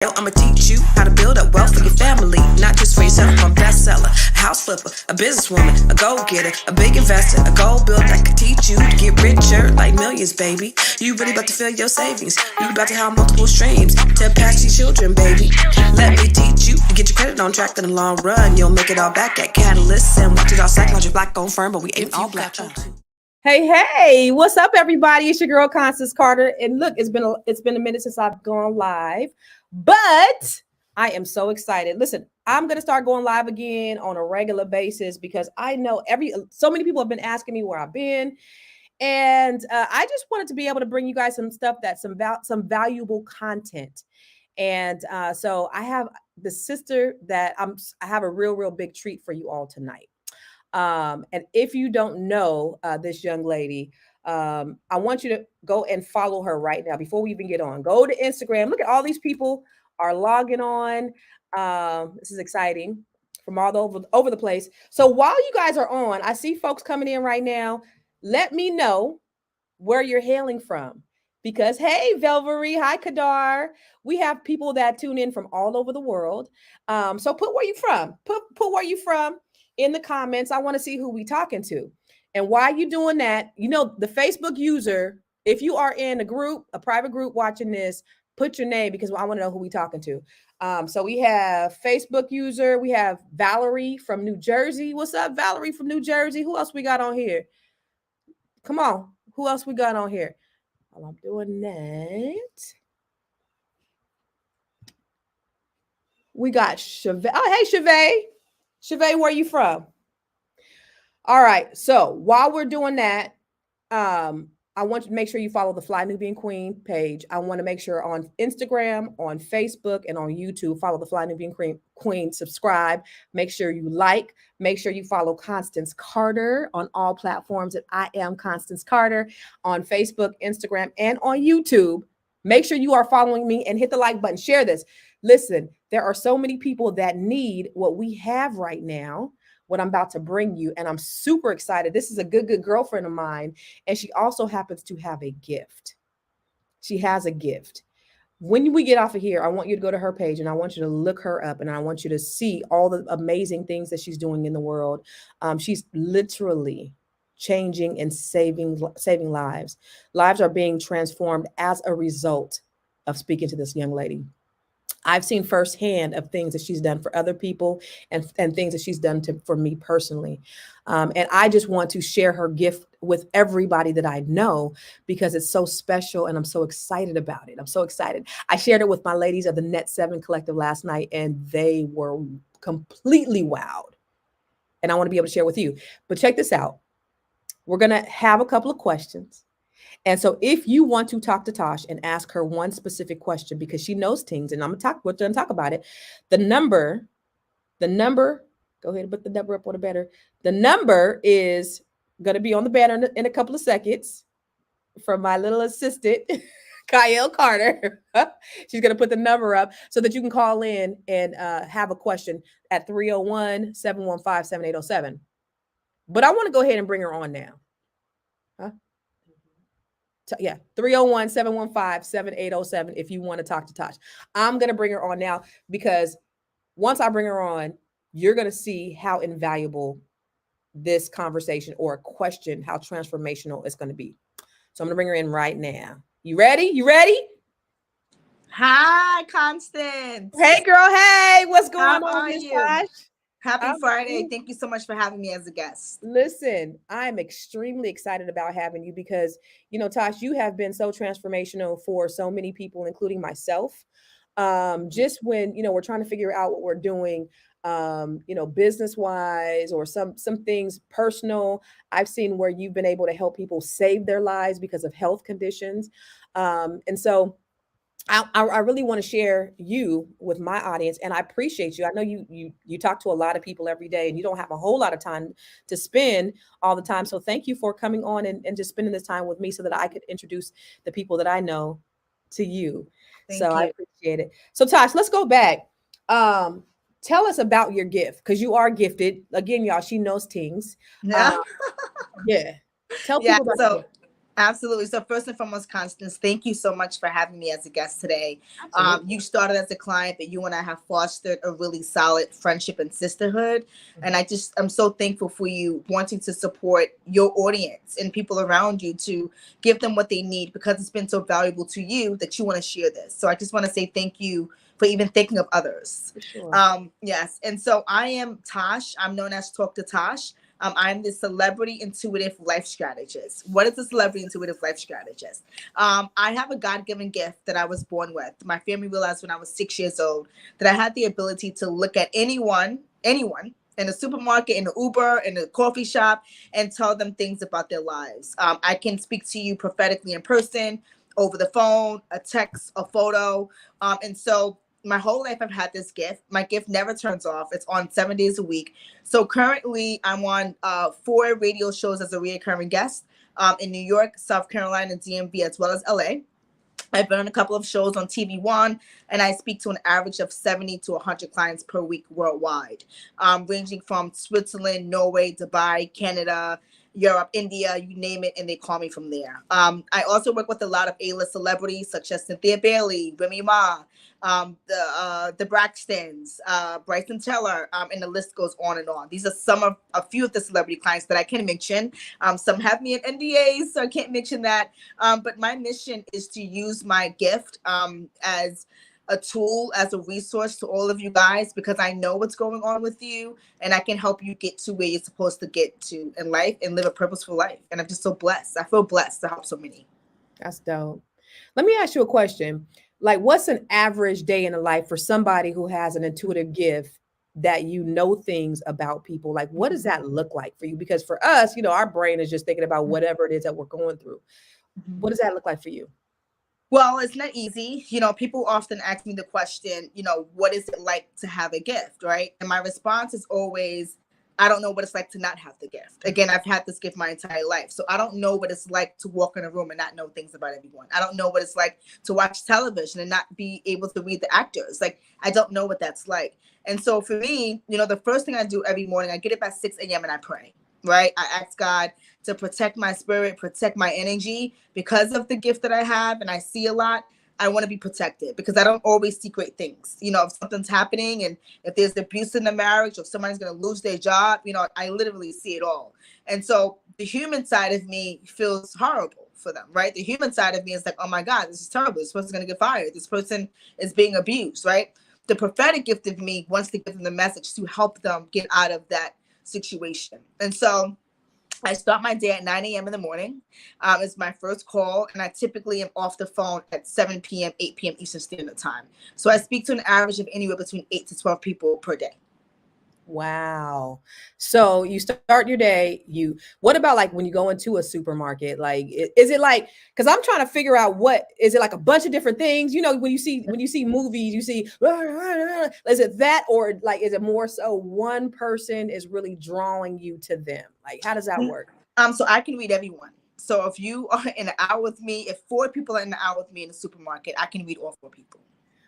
I'ma teach you how to build up wealth for your family, not just for yourself. I'm a bestseller, a house flipper, a businesswoman, a go-getter, a big investor, a gold builder that can teach you to get richer like millions, baby. You really about to fill your savings. You about to have multiple streams to pass your children, baby. Let me teach you to get your credit on track in the long run. You'll make it all back at Catalyst and watch it all psychology black on firm, but we ain't all black. Hey, what's up, everybody? It's your girl Constance Carter, and look, it's been a minute since I've gone live, but I am so excited. Listen, I'm gonna start going live again on a regular basis because I know so many people have been asking me where I've been, and I just wanted to be able to bring you guys some stuff that's some valuable content. And so I have the sister that I have a real big treat for you all tonight. And if you don't know this young lady, I want you to go and follow her right now before we even get on. Go to Instagram. Look at all these people are logging on. This is exciting from all over the place. So while you guys are on, I see folks coming in right now. Let me know where you're hailing from. Because hey, Velvery, hi Kadar. We have people that tune in from all over the world. So put where you from. Put where you from in the comments. I want to see who we talking to. And while you doing that, you know, the Facebook user, if you are in a private group watching this, put your name because I want to know who we talking to. So we have Facebook user. We have Valerie from New Jersey. What's up, Valerie from New Jersey? Who else we got on here? Come on. Who else we got on here? While I'm doing that, we got Chevy. Oh, hey, Chevy. Chevy, where are you from? All right. So while we're doing that, I want to make sure you follow the Fly Nubian Queen page. I want to make sure on Instagram, on Facebook, and on YouTube, follow the Fly Nubian Queen, subscribe. Make sure you like. Make sure you follow Constance Carter on all platforms at I am Constance Carter on Facebook, Instagram, and on YouTube. Make sure you are following me and hit the like button. Share this. Listen, there are so many people that need what we have right now, what I'm about to bring you. And I'm super excited. This is a good girlfriend of mine. And she also happens to have a gift. She has a gift. When we get off of here, I want you to go to her page and I want you to look her up and I want you to see all the amazing things that she's doing in the world. She's literally changing and saving lives. Lives are being transformed as a result of speaking to this young lady. I've seen firsthand of things that she's done for other people and things that she's done for me personally. And I just want to share her gift with everybody that I know because it's so special and I'm so excited about it. I'm so excited. I shared it with my ladies of the Net 7 Collective last night and they were completely wowed. And I want to be able to share with you. But check this out. We're going to have a couple of questions. And so if you want to talk to Tash and ask her one specific question, because she knows things, and we're going to talk about it, the number, go ahead and put the number up on the banner. The number is going to be on the banner in a couple of seconds from my little assistant, Kyle Carter. She's going to put the number up so that you can call in and have a question at 301-715-7807. But I want to go ahead and bring her on now. Yeah, 301-715-7807 if you want to talk to Tash. I'm going to bring her on now because once I bring her on, you're going to see how invaluable this conversation or a question, how transformational it's going to be. So I'm going to bring her in right now. You ready? Hi, Constance. Hey, girl. Hey, what's going on, Miss Tash? Happy Friday. Thank you so much for having me as a guest. Listen, I'm extremely excited about having you because, you know, Tash, you have been so transformational for so many people, including myself. Just when, you know, we're trying to figure out what we're doing, you know, business wise or some things personal. I've seen where you've been able to help people save their lives because of health conditions. And so I really want to share you with my audience, and I appreciate you. I know you talk to a lot of people every day, and you don't have a whole lot of time to spend all the time. So thank you for coming on and just spending this time with me so that I could introduce the people that I know to you. Thank you. I appreciate it. So Tash, let's go back. Tell us about your gift because you are gifted. Again, y'all, she knows things. Yeah. Yeah. Tell people about so Absolutely. So first and foremost, Constance, thank you so much for having me as a guest today. Absolutely. You started as a client, but you and I have fostered a really solid friendship and sisterhood. And I'm so thankful for you wanting to support your audience and people around you to give them what they need, because it's been so valuable to you that you want to share this. So I just want to say thank you for even thinking of others. For sure. Yes. And so I am Tash. I'm known as Talk to Tash. I'm the celebrity intuitive life strategist. What is a celebrity intuitive life strategist? I have a God-given gift that I was born with. My family realized when I was 6 years old that I had the ability to look at anyone in a supermarket, in an Uber, in a coffee shop, and tell them things about their lives. I can speak to you prophetically in person, over the phone, a text, a photo. And so my whole life I've had this gift. My gift never turns off. It's on 7 days a week. So currently I'm on 4 radio shows as a recurring guest in New York, South Carolina, DMV, as well as LA. I've been on a couple of shows on TV One, and I speak to an average of 70 to 100 clients per week worldwide, ranging from Switzerland, Norway, Dubai, Canada, Europe, India, you name it, and they call me from there. I also work with a lot of A-list celebrities such as Cynthia Bailey, Remy Ma, the Braxtons, Bryson Tiller, and the list goes on and on. These are a few of the celebrity clients that I can mention. Some have me in NDAs, so I can't mention that. But my mission is to use my gift as a tool, as a resource to all of you guys, because I know what's going on with you, and I can help you get to where you're supposed to get to in life and live a purposeful life. And I'm just so blessed. I feel blessed to help so many. That's dope. Let me ask you a question. Like, what's an average day in the life for somebody who has an intuitive gift that you know things about people? Like, what does that look like for you? Because for us, our brain is just thinking about whatever it is that we're going through. What does that look like for you? Well, it's not easy. People often ask me the question, what is it like to have a gift, right? And my response is always, I don't know what it's like to not have the gift. Again, I've had this gift my entire life. So I don't know what it's like to walk in a room and not know things about everyone. I don't know what it's like to watch television and not be able to read the actors. Like, I don't know what that's like. And so for me, the first thing I do every morning, I get up at 6 a.m. and I pray. Right? I ask God to protect my spirit, protect my energy, because of the gift that I have and I see a lot. I want to be protected because I don't always see great things. If something's happening and if there's abuse in the marriage, or if somebody's going to lose their job, I literally see it all. And so the human side of me feels horrible for them, right? The human side of me is like, oh my God, this is terrible. This person's going to get fired. This person is being abused, right? The prophetic gift of me wants to give them the message to help them get out of that situation. And so I start my day at 9 a.m. in the morning. It's my first call, and I typically am off the phone at 7 p.m., 8 p.m. Eastern Standard Time. So I speak to an average of anywhere between 8 to 12 people per day. Wow. So you start your day, what about like when you go into a supermarket? Like, is it like, because I'm trying to figure out, what is it, like a bunch of different things? When you see movies, you see, is it that, or like, is it more so one person is really drawing you to them? Like, how does that work? So I can read everyone. So if you are in an hour with me, if 4 people are in an hour with me in the supermarket, I can read all 4 people.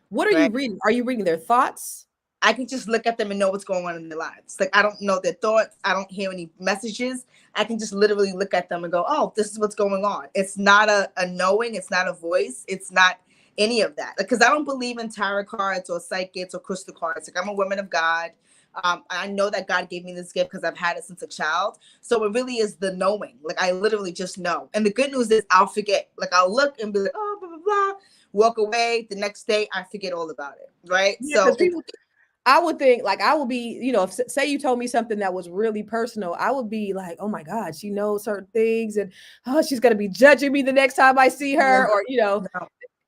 What are you reading? Are you reading their thoughts? I can just look at them and know what's going on in their lives. Like, I don't know their thoughts. I don't hear any messages. I can just literally look at them and go, oh, this is what's going on. It's not a knowing. It's not a voice. It's not any of that. Because I don't believe in tarot cards or psychics or crystal cards. Like, I'm a woman of God. I know that God gave me this gift because I've had it since a child. So it really is the knowing. Like, I literally just know. And the good news is I'll forget. Like, I'll look and be like, oh, blah, blah, blah. Walk away. The next day, I forget all about it. Right? Yeah, so I would think, like, I would be, if say you told me something that was really personal, I would be like, oh my God, she knows certain things, and she's going to be judging me the next time I see her, or, No.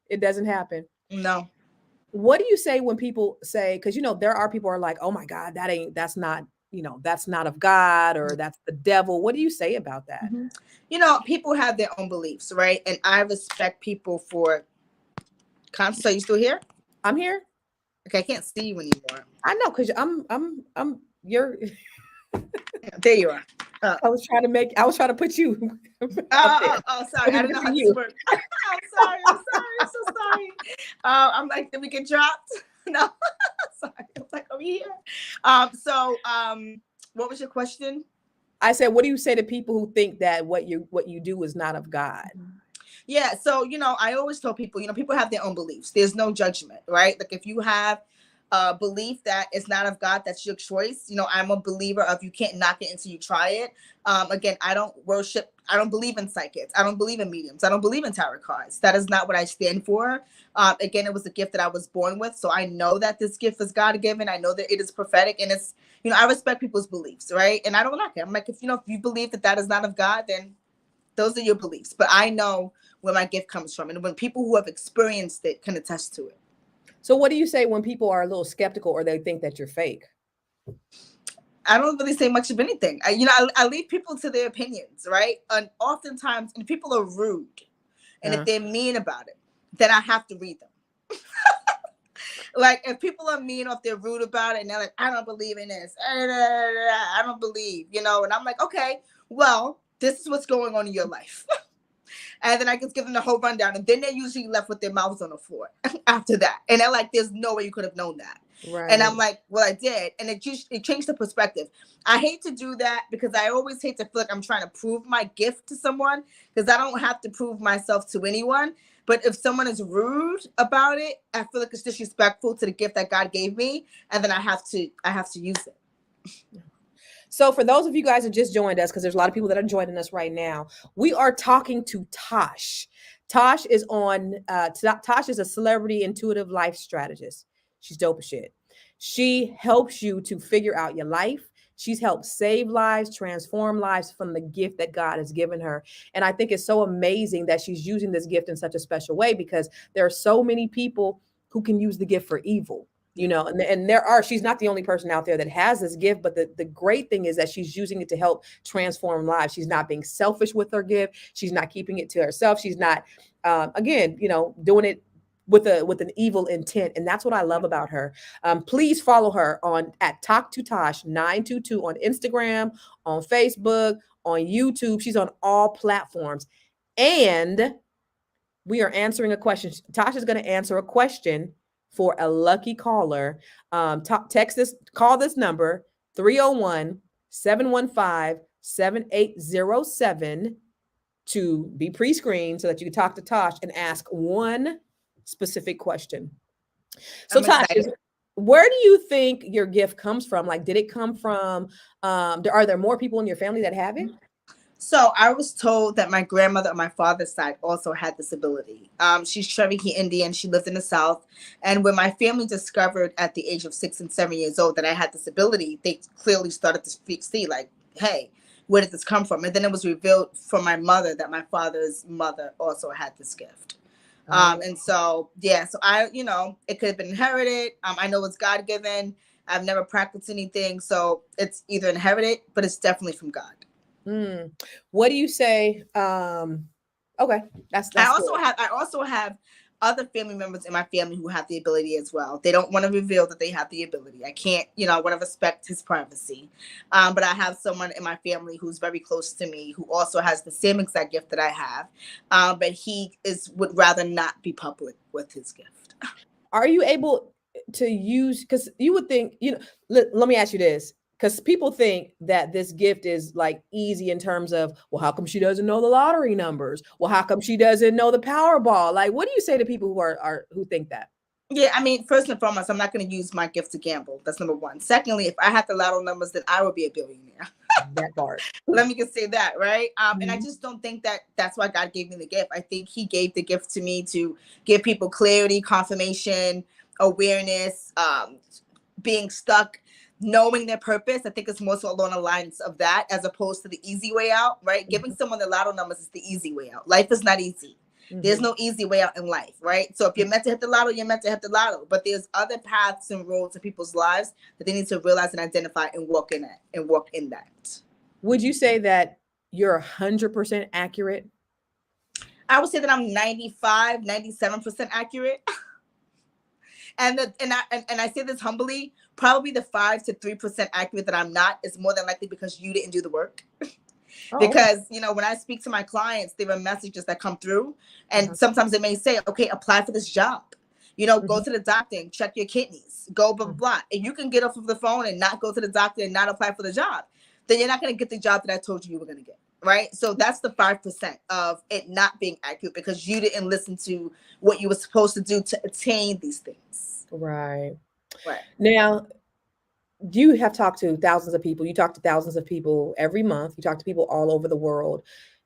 It doesn't happen. No. What do you say when people say, because, there are people who are like, oh my God, that's not of God, or that's the devil. What do you say about that? People have their own beliefs, right? And I respect people for Constance. Are you still here? I'm here. Okay, I can't see you anymore. I know, because you're there you are. I was trying to put you. Sorry. I didn't know how this worked. I'm sorry. I'm so sorry. I'm like, did we get dropped? No. Sorry. I'm like, are we here? What was your question? I said, what do you say to people who think that what you do is not of God? Yeah, so I always tell people, people have their own beliefs. There's no judgment, right? Like if you have a belief that it's not of God, that's your choice. I'm a believer of you can't knock it until you try it. Again, I don't believe in psychics. I don't believe in mediums. I don't believe in tarot cards. That is not what I stand for. Again, it was a gift that I was born with. So I know that this gift is God given. I know that it is prophetic, and it's, I respect people's beliefs, right? And I don't knock it. I'm like, if you believe that that is not of God, then those are your beliefs. But I know where my gift comes from, and when people who have experienced it can attest to it. So what do you say when people are a little skeptical or they think that you're fake? I don't really say much of anything. I leave people to their opinions, right? And oftentimes, and people are rude, and if they're mean about it, then I have to read them. Like if people are mean or if they're rude about it, and they're like, I don't believe in this, I don't believe, and I'm like, okay, well, this is what's going on in your life. And then I just give them the whole rundown, and then they're usually left with their mouths on the floor after that. And they're like, there's no way you could have known that. Right. And I'm like, well, I did. And it changed the perspective. I hate to do that because I always hate to feel like I'm trying to prove my gift to someone, because I don't have to prove myself to anyone. But if someone is rude about it, I feel like it's disrespectful to the gift that God gave me. And then I have to use it. So for those of you guys that just joined us, because there's a lot of people that are joining us right now, we are talking to Tash. Tash is Tash is a celebrity intuitive life strategist. She's dope as shit. She helps you to figure out your life. She's helped save lives, transform lives from the gift that God has given her. And I think it's so amazing that she's using this gift in such a special way, because there are so many people who can use the gift for evil. And she's not the only person out there that has this gift, but the great thing is that she's using it to help transform lives. She's not being selfish with her gift. She's not keeping it to herself. She's not, doing it with an evil intent. And that's what I love about her. Please follow her at Talk to Tosh 922 on Instagram, on Facebook, on YouTube. She's on all platforms. And we are answering a question. Tasha is going to answer a question for a lucky caller. Call this number 301-715-7807 to be pre-screened so that you can talk to Tash and ask one specific question. So Tash, where do you think your gift comes from? Like, did it come from, are there more people in your family that have it? So I was told that my grandmother on my father's side also had this ability. She's Cherokee Indian. She lived in the South. And when my family discovered at the age of 6 and 7 years old that I had this ability, they clearly started to see like, hey, where did this come from? And then it was revealed from my mother that my father's mother also had this gift. And so, yeah, so it could have been inherited. I know it's God-given. I've never practiced anything. So it's either inherited, but it's definitely from God. What do you say? Okay, that's I also have other family members in my family who have the ability as well. They don't want to reveal that they have the ability. I can't, I want to respect his privacy. But I have someone in my family who's very close to me who also has the same exact gift that I have. But he would rather not be public with his gift. Are you able to use, because you would think, let me ask you this. Because people think that this gift is like easy in terms of, well, how come she doesn't know the lottery numbers? Well, how come she doesn't know the Powerball? Like, what do you say to people who think that? Yeah, I mean, first and foremost, I'm not going to use my gift to gamble. That's number one. Secondly, if I had the lotto numbers, then I would be a billionaire. That part. Let me just say that, right? And I just don't think that that's why God gave me the gift. I think he gave the gift to me to give people clarity, confirmation, awareness, being stuck, knowing their purpose. I think it's more so along the lines of that as opposed to the easy way out, right? Giving someone the lotto numbers is the easy way out. Life is not easy. There's no easy way out in life, right? So if you're meant to hit the lotto, you're meant to hit the lotto. But there's other paths and roads in people's lives that they need to realize and identify and walk in that. Would you say that you're 100% accurate? I would say that I'm 95, 97% accurate. And I say this humbly, probably the 5 to 3% accurate that I'm not is more than likely because you didn't do the work. Because, when I speak to my clients, there are messages that come through, and sometimes they may say, okay, apply for this job, go to the doctor and check your kidneys, go blah, blah, blah. And you can get off of the phone and not go to the doctor and not apply for the job. then you're not going to get the job that I told you were going to get. Right. So that's the 5% of it not being accurate because you didn't listen to what you were supposed to do to attain these things. Right. Right. Now, you have talked to thousands of people. You talk to thousands of people every month. You talk to people all over the world.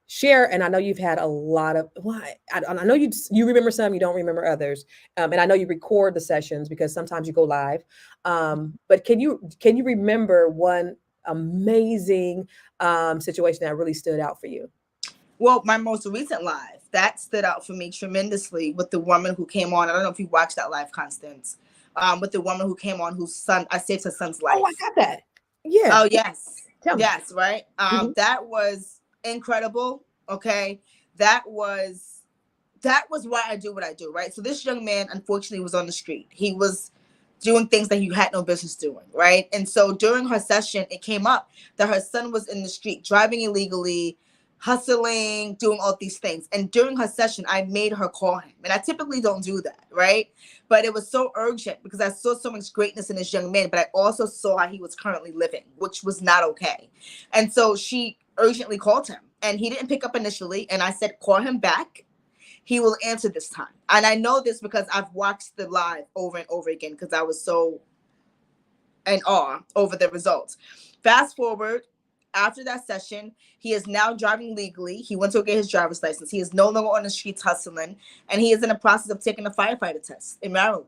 Share, and I know you've had a lot of. Well, I know you remember some, you don't remember others, and I know you record the sessions because sometimes you go live. But can you remember one amazing situation that really stood out for you? Well, my most recent live, that stood out for me tremendously with the woman who came on. I don't know if you watched that live, Constance. With the woman who came on whose son, I saved her son's Oh, I life. got that. Yeah. Oh, yes. Tell me. Yes, right. Mhm. That was incredible. Okay. That was why I do what I do, right? So this young man, unfortunately, was on the street. He was doing things that he had no business doing, right? And so during her session, it came up that her son was in the street driving illegally, hustling, doing all these things. And during her session, I made her call him. And I typically don't do that, right? But it was so urgent because I saw so much greatness in this young man, but I also saw how he was currently living, which was not okay. And so she urgently called him and he didn't pick up initially. And I said, call him back. He will answer this time. And I know this because I've watched the live over and over again because I was so in awe over the results. Fast forward, after that session, he is now driving legally. He went to get his driver's license. He is no longer on the streets hustling, and he is in the process of taking a firefighter test in Maryland.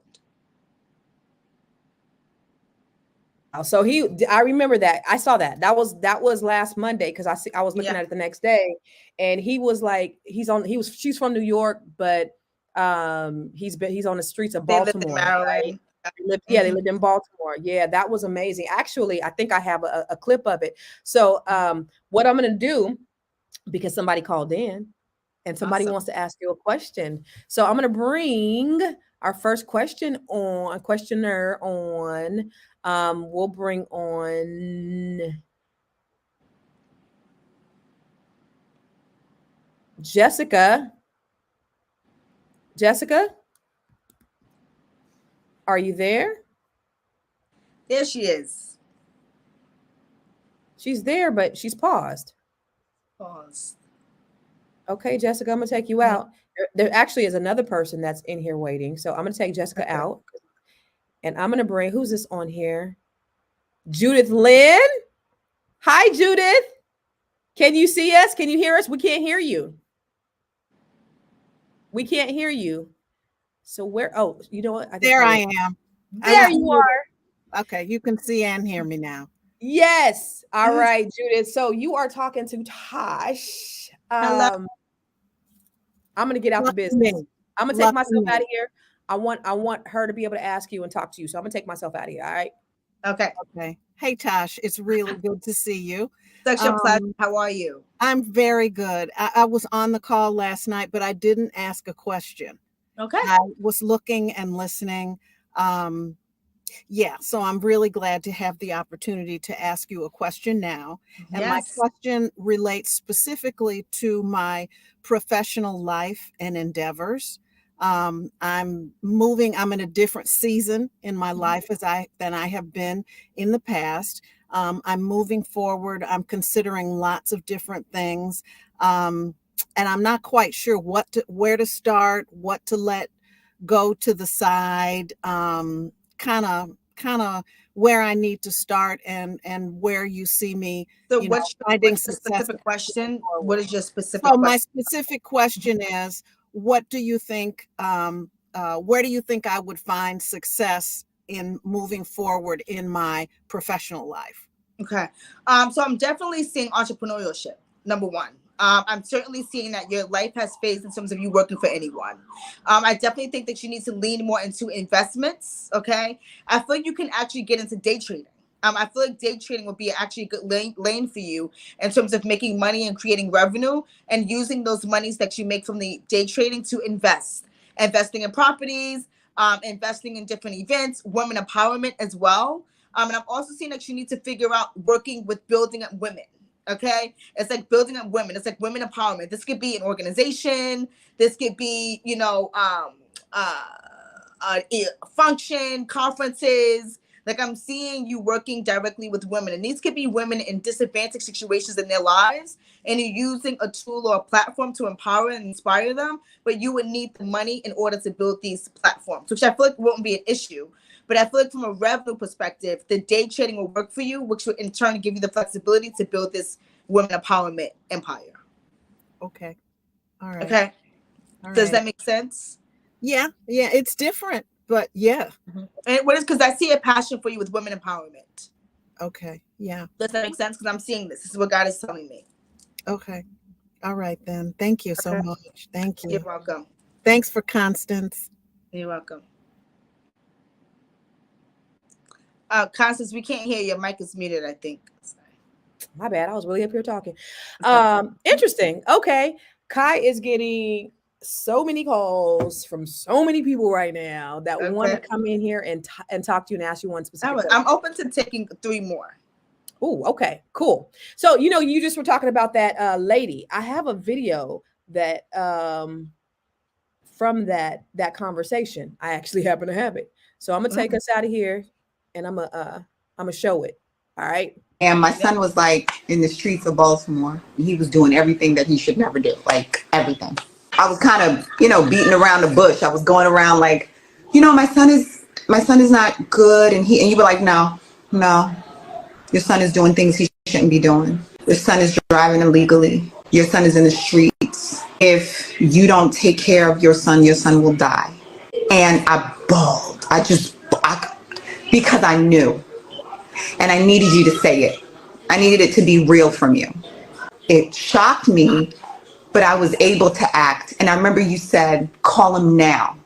So I remember that. I saw that. That was last Monday because I was looking Yeah. at it the next day, and he was like, she's from New York, but he's on the streets of They live in Baltimore, right? Maryland. They lived in Baltimore. Yeah, that was amazing. Actually, I think I have a clip of it. So what I'm gonna do, because somebody called in and somebody Awesome. wants to ask you a question. So I'm gonna bring our first questioner on. We'll bring on Jessica. Jessica, are you there? There she is. She's there, but she's paused. Pause. Okay, Jessica, I'm gonna take you out. There actually is another person that's in here waiting. So I'm gonna take Jessica Okay. out and I'm gonna bring who's this on here? Judith Lynn. Hi, Judith. Can you see us? Can you hear us? We can't hear you. We can't hear you. So where? Oh, you know what? I just There heard I it. am. There you are. Okay, you can see and hear me now. Yes. All right, Judith. So you are talking to Tash. Hello. I'm gonna get out the Lucky business. me. I'm gonna take Lucky myself me. out of here. I want her to be able to ask you and talk to you. So I'm gonna take myself out of here. All right. Okay. Okay. Hey, Tash, it's really good to see you. Such a pleasure. How are you? I'm very good. I was on the call last night, but I didn't ask a question. Okay. I was looking and listening. Yeah, so I'm really glad to have the opportunity to ask you a question now. And my Yes. question relates specifically to my professional life and endeavors. I'm moving, I'm in a different season in my life than I have been in the past. I'm moving forward. I'm considering lots of different things. And I'm not quite sure where to start, what to let go to the side. Kind of where I need to start and where you see me, So finding what's the success specific question? forward. What is your specific So question? my specific question is, what do you think? Where do you think I would find success in moving forward in my professional life? Okay. So I'm definitely seeing entrepreneurship, number one. I'm certainly seeing that your life has phased in terms of you working for anyone. I definitely think that you need to lean more into investments. Okay. I feel like you can actually get into day trading. I feel like day trading would be actually a good lane for you in terms of making money and creating revenue and using those monies that you make from the day trading to investing in properties, investing in different events, women empowerment as well. And I'm also seeing that you need to figure out working with building up women. Okay. It's like building up women. It's like women empowerment. This could be an organization. This could be, function, conferences. Like I'm seeing you working directly with women, and these could be women in disadvantaged situations in their lives, and you're using a tool or a platform to empower and inspire them. But you would need the money in order to build these platforms, which I feel like won't be an issue. But I feel like from a revenue perspective, the day trading will work for you, which will in turn give you the flexibility to build this women empowerment empire. Okay. All right. Okay. All Does right. that make sense? Yeah. Yeah. It's different, but yeah. And what is, because I see a passion for you with women empowerment. Okay. Yeah. Does that make sense? Because I'm seeing this. This is what God is telling me. Okay. All right then. Thank you so Okay. much. Thank You're you. welcome. Thanks for Constance. You're welcome. Constance, we can't hear you. Your mic is muted, I think. My bad. I was really up here talking. Interesting. Okay. Kai is getting so many calls from so many people right now that want to Okay. come in here and talk to you and ask you one specific question. I'm open to taking 3 more. Oh, okay, cool. So, you just were talking about that lady. I have a video that from that conversation. I actually happen to have it. So I'm gonna take us out of here and I'm gonna show it. All right. And my son was like in the streets of Baltimore. He was doing everything that he should never do, like everything. I was kind of, beating around the bush. I was going around like, my son is not good. And you were like, no, your son is doing things he shouldn't be doing. Your son is driving illegally. Your son is in the streets. If you don't take care of your son will die. And I bawled. Because I knew. And I needed you to say it. I needed it to be real from you. It shocked me, but I was able to act. And I remember you said, call him now.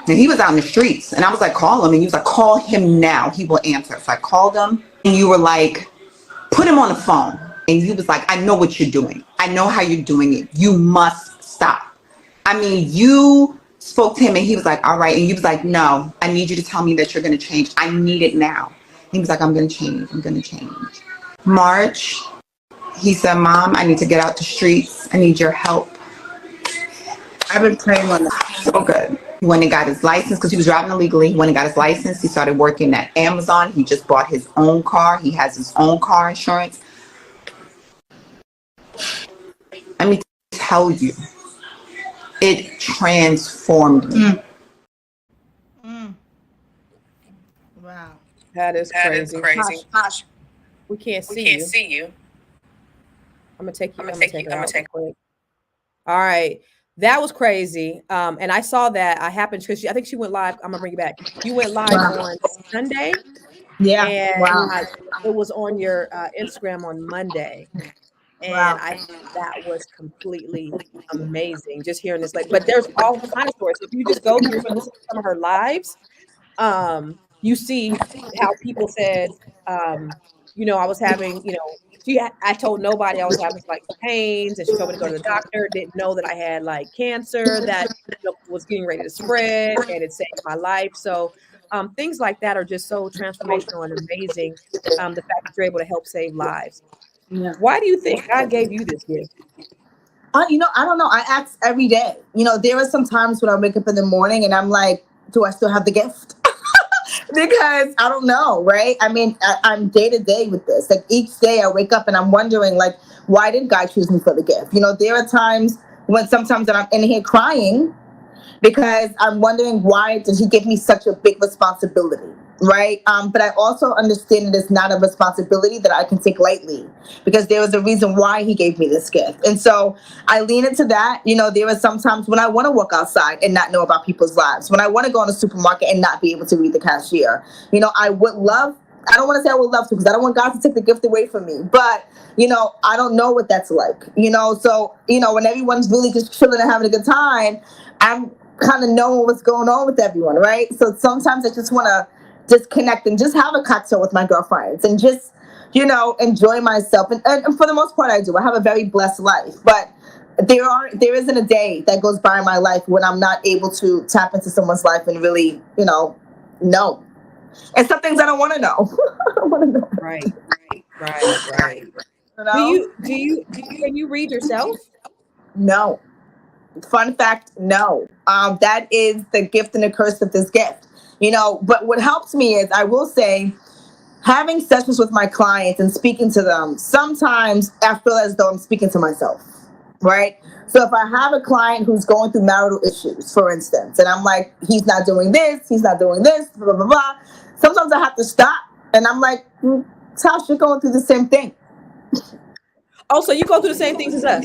And he was out in the streets. And I was like, call him. And you was like, call him now. He will answer. So I called him. And you were like, put him on the phone. And he was like, I know what you're doing. I know how you're doing it. You must stop. I mean, you spoke to him and he was like, all right. And you was like, no, I need you to tell me that you're going to change. I need it now. He was like, I'm going to change. I'm going to change. March, he said, Mom, I need to get out the streets. I need your help. I've been praying on that. So good. He went and got his license because he was driving illegally. He went and got his license. He started working at Amazon. He just bought his own car. He has his own car insurance. Let me tell you, it transformed me. Wow. That is crazy. Tash. We can't see you. I'm gonna take you. Quick. All right. That was crazy. And I saw that. I happened because I think she went live. I'm gonna bring you back. You went live on Sunday. Yeah. And it was on your Instagram on Monday. And I thought that was completely amazing. Just hearing this, but there's all kinds of stories. If you just go through and listen to some of her lives, you see how people said, I was having, I told nobody I was having like pains, and she told me to go to the doctor. Didn't know that I had like cancer that was getting ready to spread, and it saved my life. So things like that are just so transformational and amazing. The fact that you're able to help save lives. Yeah. Why do you think God gave you this gift? I don't know. I ask every day. There are some times when I wake up in the morning and I'm like, do I still have the gift? Because I don't know, right? I mean, I'm day to day with this. Like each day I wake up and I'm wondering, like, why did God choose me for the gift? There are times when sometimes that I'm in here crying because I'm wondering, why did he give me such a big responsibility, right? But I also understand it is not a responsibility that I can take lightly, because there was a reason why he gave me this gift. And so I lean into that. There are some times when I want to walk outside and not know about people's lives, when I want to go in a supermarket and not be able to read the cashier. I don't want to say I would love to, because I don't want God to take the gift away from me. But, I don't know what that's like, So, when everyone's really just chilling and having a good time, I'm kind of knowing what's going on with everyone, right? So sometimes I just want to disconnect and just have a cocktail with my girlfriends and just, enjoy myself. And for the most part, I do. I have a very blessed life. But there isn't a day that goes by in my life when I'm not able to tap into someone's life and really, know. And some things I don't want to know. I don't want to know. Right. Can you read yourself? No. Fun fact, no. That is the gift and the curse of this gift. But what helps me is, I will say, having sessions with my clients and speaking to them, sometimes I feel as though I'm speaking to myself, right? So if I have a client who's going through marital issues, for instance, and I'm like, he's not doing this, blah, blah, blah, blah. Sometimes I have to stop and I'm like, Tash, you're going through the same thing. Oh, so you go through the same things as us?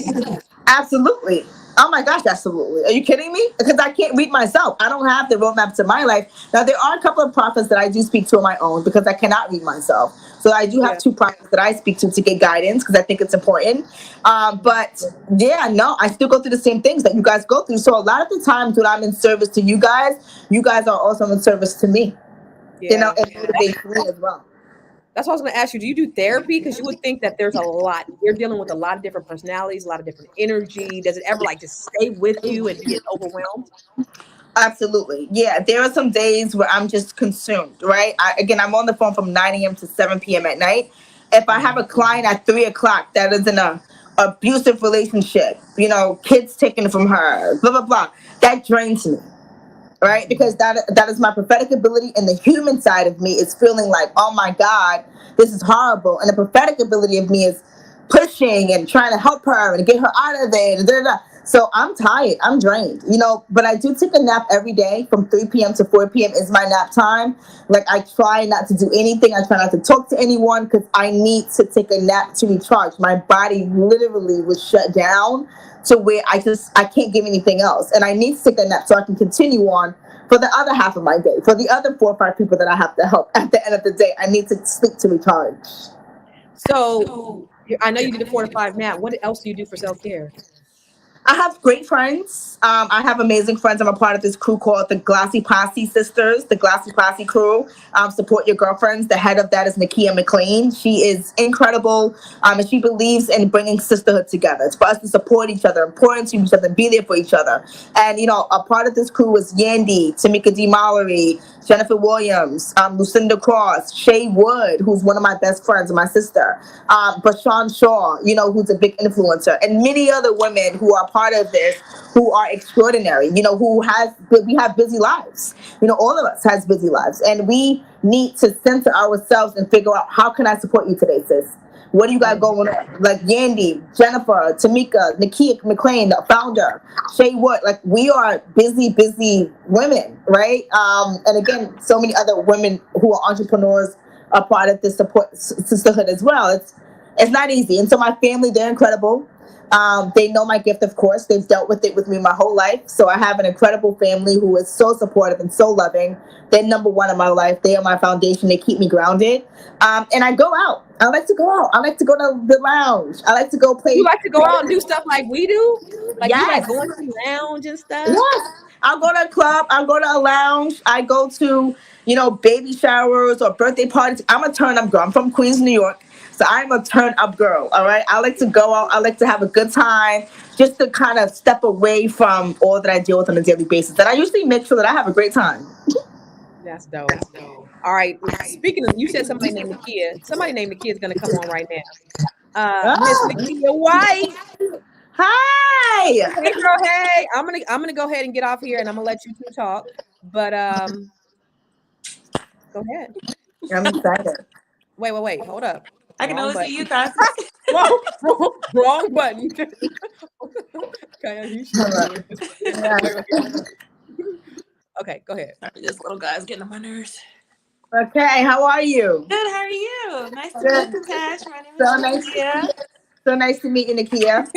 Absolutely. Oh my gosh, absolutely. Are you kidding me? Because I can't read myself. I don't have the roadmap to my life. Now, there are a couple of prophets that I do speak to on my own because I cannot read myself. So I do have Yeah. two prophets that I speak to get guidance because I think it's important. But yeah, no, I still go through the same things that you guys go through. So a lot of the times when I'm in service to you guys are also in service to me. Yeah. It motivates me as well. That's what I was going to ask you. Do you do therapy? Because you would think that there's a lot. You're dealing with a lot of different personalities, a lot of different energy. Does it ever like just stay with you and you get overwhelmed? Absolutely. Yeah. There are some days where I'm just consumed, right? I'm on the phone from 9 a.m. to 7 p.m. at night. If I have a client at 3 o'clock that is in a abusive relationship, kids taken from her, blah, blah, blah, that drains me, right? Because that is my prophetic ability, and the human side of me is feeling like, oh my God, this is horrible. And the prophetic ability of me is pushing and trying to help her and get her out of it. And da, da, da. So I'm tired. I'm drained, but I do take a nap every day from 3 p.m. to 4 p.m. is my nap time. Like, I try not to do anything. I try not to talk to anyone because I need to take a nap to recharge. My body literally was shut down to where I can't give anything else. And I need to take a nap so I can continue on for the other half of my day. For the other 4 or 5 people that I have to help at the end of the day, I need to sleep to recharge. So I know you did a 4 to 5 nap. What else do you do for self-care? I have great friends. I have amazing friends. I'm a part of this crew called the Glassy Posse Sisters, the Glassy Posse crew. Support your girlfriends. The head of that is Nakia McLean. She is incredible, and she believes in bringing sisterhood together. It's for us to support each other, important to each other, and be there for each other. And, a part of this crew is Yandy, Tamika D. Mallory, Jennifer Williams, Lucinda Cross, Shay Wood, who's one of my best friends, my sister, Bashan Shaw, who's a big influencer, and many other women who are part of this, who are extraordinary, we have busy lives. All of us has busy lives, and we need to center ourselves and figure out, how can I support you today, sis? What do you got going on? Like Yandy, Jennifer, Tamika, Nakia McLean, the founder, Shay Wood. Like, we are busy women, right? And again, so many other women who are entrepreneurs are part of this support sisterhood as well. It's not easy. And so my family, they're incredible. They know my gift, of course. They've dealt with it with me my whole life. So I have an incredible family who is so supportive and so loving. They're number one in my life. They are my foundation. They keep me grounded. And I go out. I like to go out. I like to go to the lounge. I like to go play. You like to go out and do stuff like we do? Like, yes. You like going to the lounge and stuff? Yes. I'll go to a club. I'll go to a lounge. I go to, baby showers or birthday parties. I'm a turn-up girl. I'm from Queens, New York. So I'm a turn-up girl, all right? I like to go out. I like to have a good time, just to kind of step away from all that I deal with on a daily basis. And I usually make sure that I have a great time. That's dope. All right. Speaking of, you said somebody named Nakia. Somebody named Nakia is going to come on right now. Miss Nakia White. Hi. Hey, girl. Hey. I'm gonna go ahead and get off here, and I'm gonna let you two talk. But go ahead. I'm excited. Wait. Hold up. I can only see you, Tash. wrong button. Okay, you should. Okay, go ahead. Sorry, this little guy's getting on my nerves. Okay, how are you? Good, how are you? Nice to meet you, Tash. My name is So nice. Nakia. So nice to meet you, Nakia.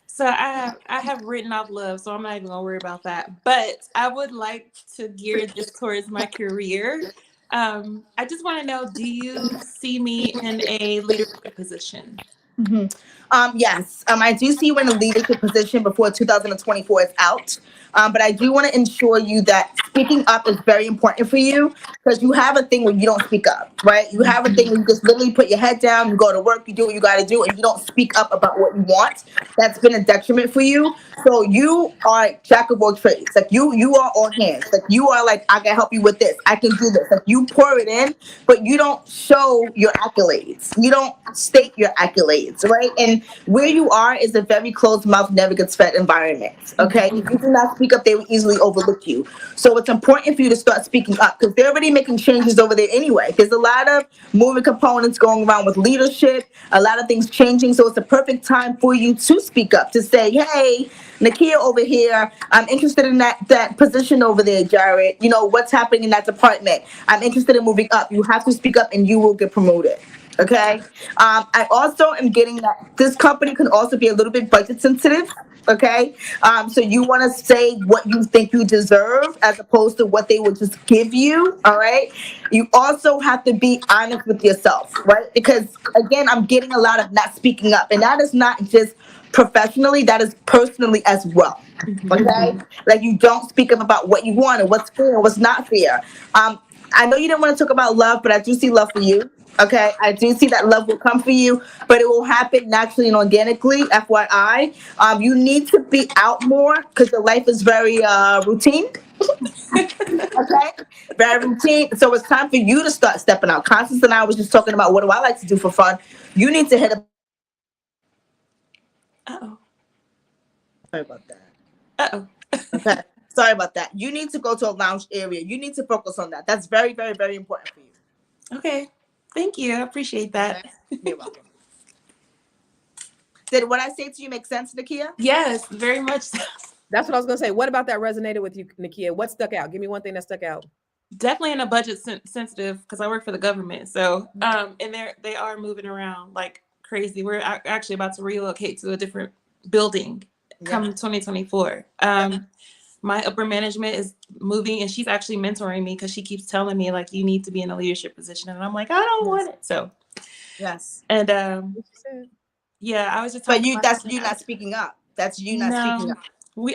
So I have written off love, so I'm not even gonna worry about that. But I would like to gear this towards my career. I just want to know, do you see me in a leadership position? Mm-hmm. Yes, I do see you in a leadership position before 2024 is out. But I do want to ensure you that speaking up is very important for you, because you have a thing where you don't speak up, right? You have a thing where you just literally put your head down, you go to work, you do what you got to do, and you don't speak up about what you want. That's been a detriment for you. So you are jack of all trades. Like, you are all hands. Like, you are like, I can help you with this. I can do this. Like, you pour it in, but you don't show your accolades. You don't state your accolades. seeds, right? And where you are is a very closed mouth, never gets fed environment. Okay, if you do not speak up, they will easily overlook you. So it's important for you to start speaking up because they're already making changes over there anyway. There's a lot of moving components going around with leadership, a lot of things changing. So it's a perfect time for you to speak up, to say, hey, Nakia over here, I'm interested in that position over there, Jared. You know, what's happening in that department? I'm interested in moving up. You have to speak up and you will get promoted. Okay. I also am getting that this company can also be a little bit budget sensitive. Okay. So you want to say what you think you deserve as opposed to what they will just give you. All right. You also have to be honest with yourself, right? Because again, I'm getting a lot of not speaking up, and that is not just professionally, that is personally as well. Okay. Like you don't speak up about what you want and what's fair and what's not fair. I know you didn't want to talk about love, but I do see love for you. Okay, I do see that love will come for you, but it will happen naturally and organically. FYI, you need to be out more because your life is very routine. Okay, very routine. So it's time for you to start stepping out. Constance and I was just talking about what do I like to do for fun. You need to hit a. Uh-oh. Sorry about that. Uh-oh. Okay, sorry about that. You need to go to a lounge area. You need to focus on that. That's very, very, very important for you. Okay. Thank you. I appreciate that. Okay. You're welcome. Did what I say to you make sense, Nakia? Yes, very much so. That's what I was gonna say. What about that resonated with you, Nakia? What stuck out? Give me one thing that stuck out. Definitely in a budget sensitive because I work for the government. So, and they are moving around like crazy. We're actually about to relocate to a different building come 2024. My upper management is moving and she's actually mentoring me because she keeps telling me like you need to be in a leadership position, and I'm like I don't want it. So yes, and yeah, I was just but talking that's you not speaking up. That's you not speaking up.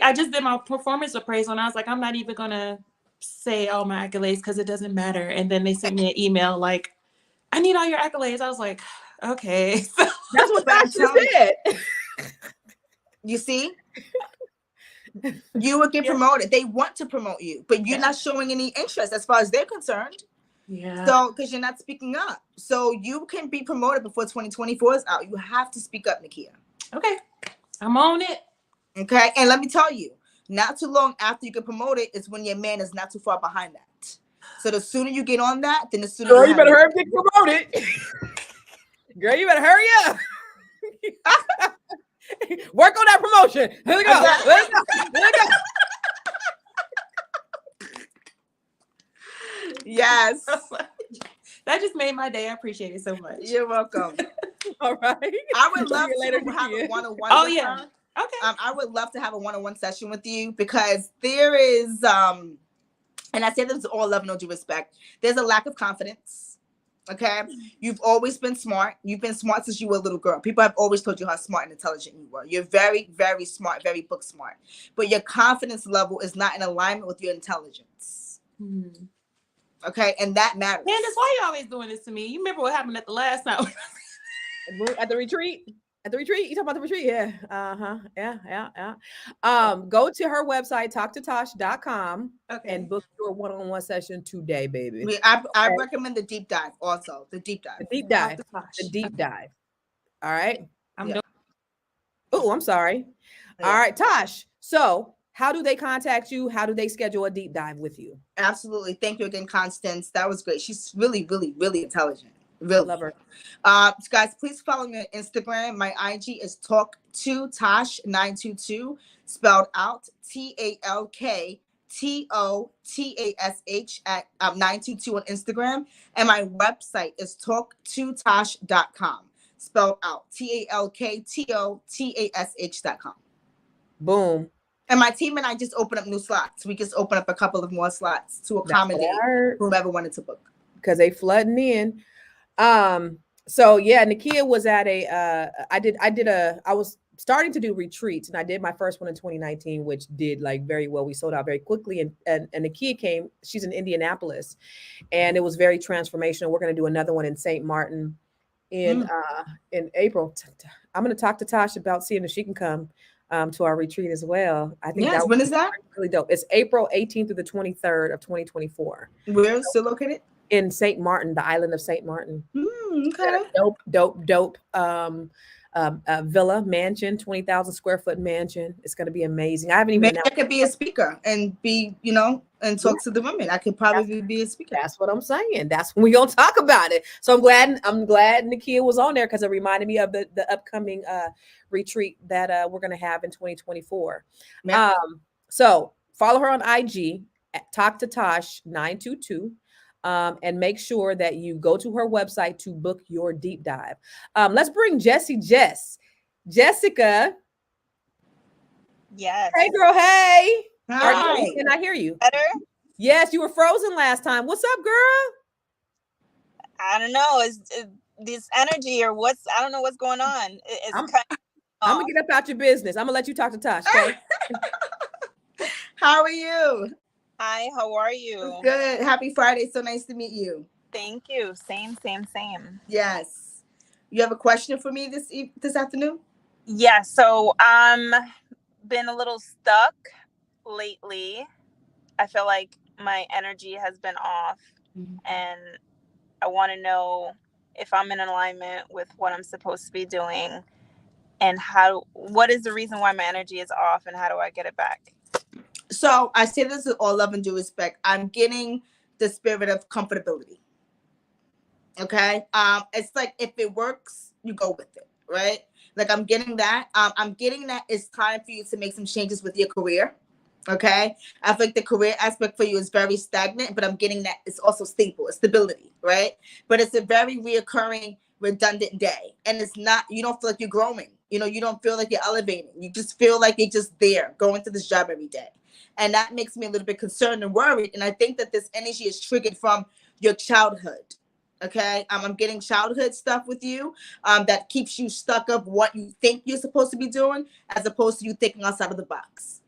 I just did my performance appraisal and I was like, I'm not even gonna say all my accolades because it doesn't matter. And then they sent me an email like, I need all your accolades. I was like, okay. That's what Tash said. You see? You will get promoted. They want to promote you, but you're not showing any interest as far as they're concerned. Yeah. So, because you're not speaking up. So you can be promoted before 2024 is out. You have to speak up, Nakia. Okay. I'm on it. Okay. And let me tell you, not too long after you get promoted is when your man is not too far behind that. So the sooner you get on that, then the sooner Girl, you better hurry up and get promoted. Girl, you better hurry up. Work on that promotion. Here we go. Let's go. Let's go. Yes. That just made my day. I appreciate it so much. You're welcome. All right. I would love to have a one-on-one. Oh, yeah. Her. Okay. I would love to have a one-on-one session with you because there is, and I say this with all love and no due respect, there's a lack of confidence. Okay. You've always been smart. You've been smart since you were a little girl. People have always told you how smart and intelligent you were. You're very, very smart, very book smart. But your confidence level is not in alignment with your intelligence. Okay. And that matters. Candace, why you always doing this to me? You remember what happened at the last time? At the retreat? At the retreat? You talking about the retreat? Yeah. Yeah. Go to her website, talktotash.com, and book your one-on-one session today, baby. I recommend the deep dive also. The deep dive. The deep dive. The deep dive. All right. Oh, I'm sorry. Yeah. All right, Tash. So how do they contact you? How do they schedule a deep dive with you? Absolutely. Thank you again, Constance. That was great. She's really, really, really intelligent. Really. Love her. Guys, please follow me on Instagram. My IG is talk2tash922, spelled out TALKTOTASH at 922 on Instagram. And my website is talk2tash.com, spelled out TALKTOTASH.com. Boom. And my team and I just opened up new slots. We just opened up a couple of more slots to accommodate whomever wanted to book. Because they flooding in. So yeah, Nakia was at I was starting to do retreats, and I did my first one in 2019, which did like very well. We sold out very quickly, and Nakia came. She's in Indianapolis, and it was very transformational. We're going to do another one in St. Martin in April. I'm going to talk to Tash about seeing if she can come to our retreat as well. I think when is that? Really dope. It's April 18th through the 23rd of 2024. Where is it located? In St. Martin, the island of St. Martin. Okay. Dope a villa mansion, 20,000 square foot mansion. It's going to be amazing. I haven't even Maybe I announced. could be a speaker and be, and talk to the women. I could probably be a speaker. That's what I'm saying. That's when we're gonna talk about it. So I'm glad Nakia was on there because it reminded me of the upcoming retreat that we're gonna have in 2024. Yeah. So follow her on IG at Talk to Tosh 922. And make sure that you go to her website to book your deep dive. Let's bring Jessica. Yes. Hey girl, hey. Hi. Can I hear you? Better? Yes, you were frozen last time. What's up, girl? I don't know. Is this energy or I don't know what's going on. It's I'm kind of gonna get up out your business. I'm gonna let you talk to Tash. Okay? How are you? Hi, how are you? Good. Happy Friday. So nice to meet you. Thank you. Same. Yes. You have a question for me this afternoon? Yeah, so been a little stuck lately. I feel like my energy has been off, and I want to know if I'm in alignment with what I'm supposed to be doing, and what is the reason why my energy is off, and how do I get it back? So I say this with all love and due respect. I'm getting the spirit of comfortability. Okay. It's like if it works, you go with it, right? Like I'm getting that. I'm getting that it's time for you to make some changes with your career. Okay. I think the career aspect for you is very stagnant, but I'm getting that it's also stable, it's stability, right? But it's a very reoccurring, redundant day. And it's not, you don't feel like you're growing. You don't feel like you're elevating. You just feel like you're just there going to this job every day. And that makes me a little bit concerned and worried. And I think that this energy is triggered from your childhood. Okay. I'm getting childhood stuff with you that keeps you stuck of what you think you're supposed to be doing as opposed to you thinking outside of the box.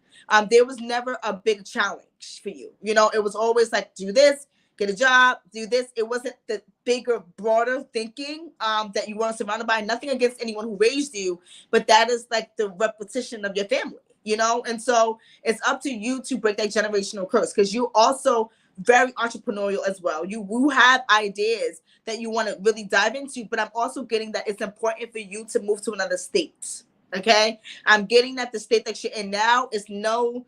There was never a big challenge for you. It was always like, do this, get a job, do this. It wasn't the bigger, broader thinking that you weren't surrounded by. Nothing against anyone who raised you, but that is like the repetition of your family, And so it's up to you to break that generational curse because you also very entrepreneurial as well. You have ideas that you want to really dive into, but I'm also getting that it's important for you to move to another state. Okay. I'm getting that the state that you're in now is no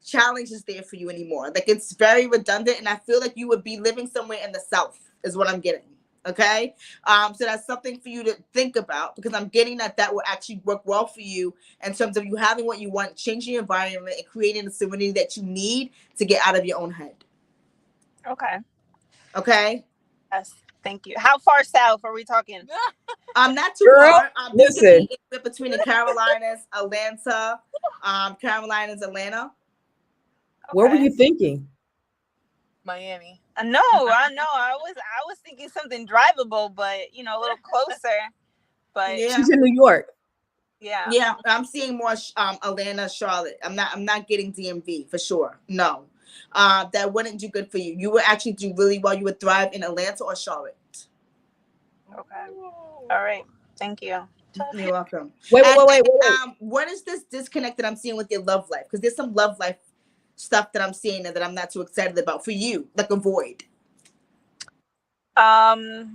challenges there for you anymore. Like it's very redundant. And I feel like you would be living somewhere in the South is what I'm getting. Okay. So that's something for you to think about because I'm getting that will actually work well for you in terms of you having what you want, changing your environment and creating the serenity that you need to get out of your own head. Okay. Okay. Yes. Thank you. How far south are we talking? I'm not too Girl, far. listen. Between the Carolinas, Atlanta, Atlanta. What were you thinking? Miami. No, I know. I was thinking something drivable, but a little closer. But Yeah. She's in New York. Yeah, I'm seeing more Atlanta, Charlotte. I'm not getting DMV for sure. No. That wouldn't do good for you. You would actually do really well. You would thrive in Atlanta or Charlotte. Okay. All right. Thank you. You're welcome. Wait. What is this disconnect that I'm seeing with your love life? Because there's some love life stuff that I'm seeing that I'm not too excited about for you, like a void. Well,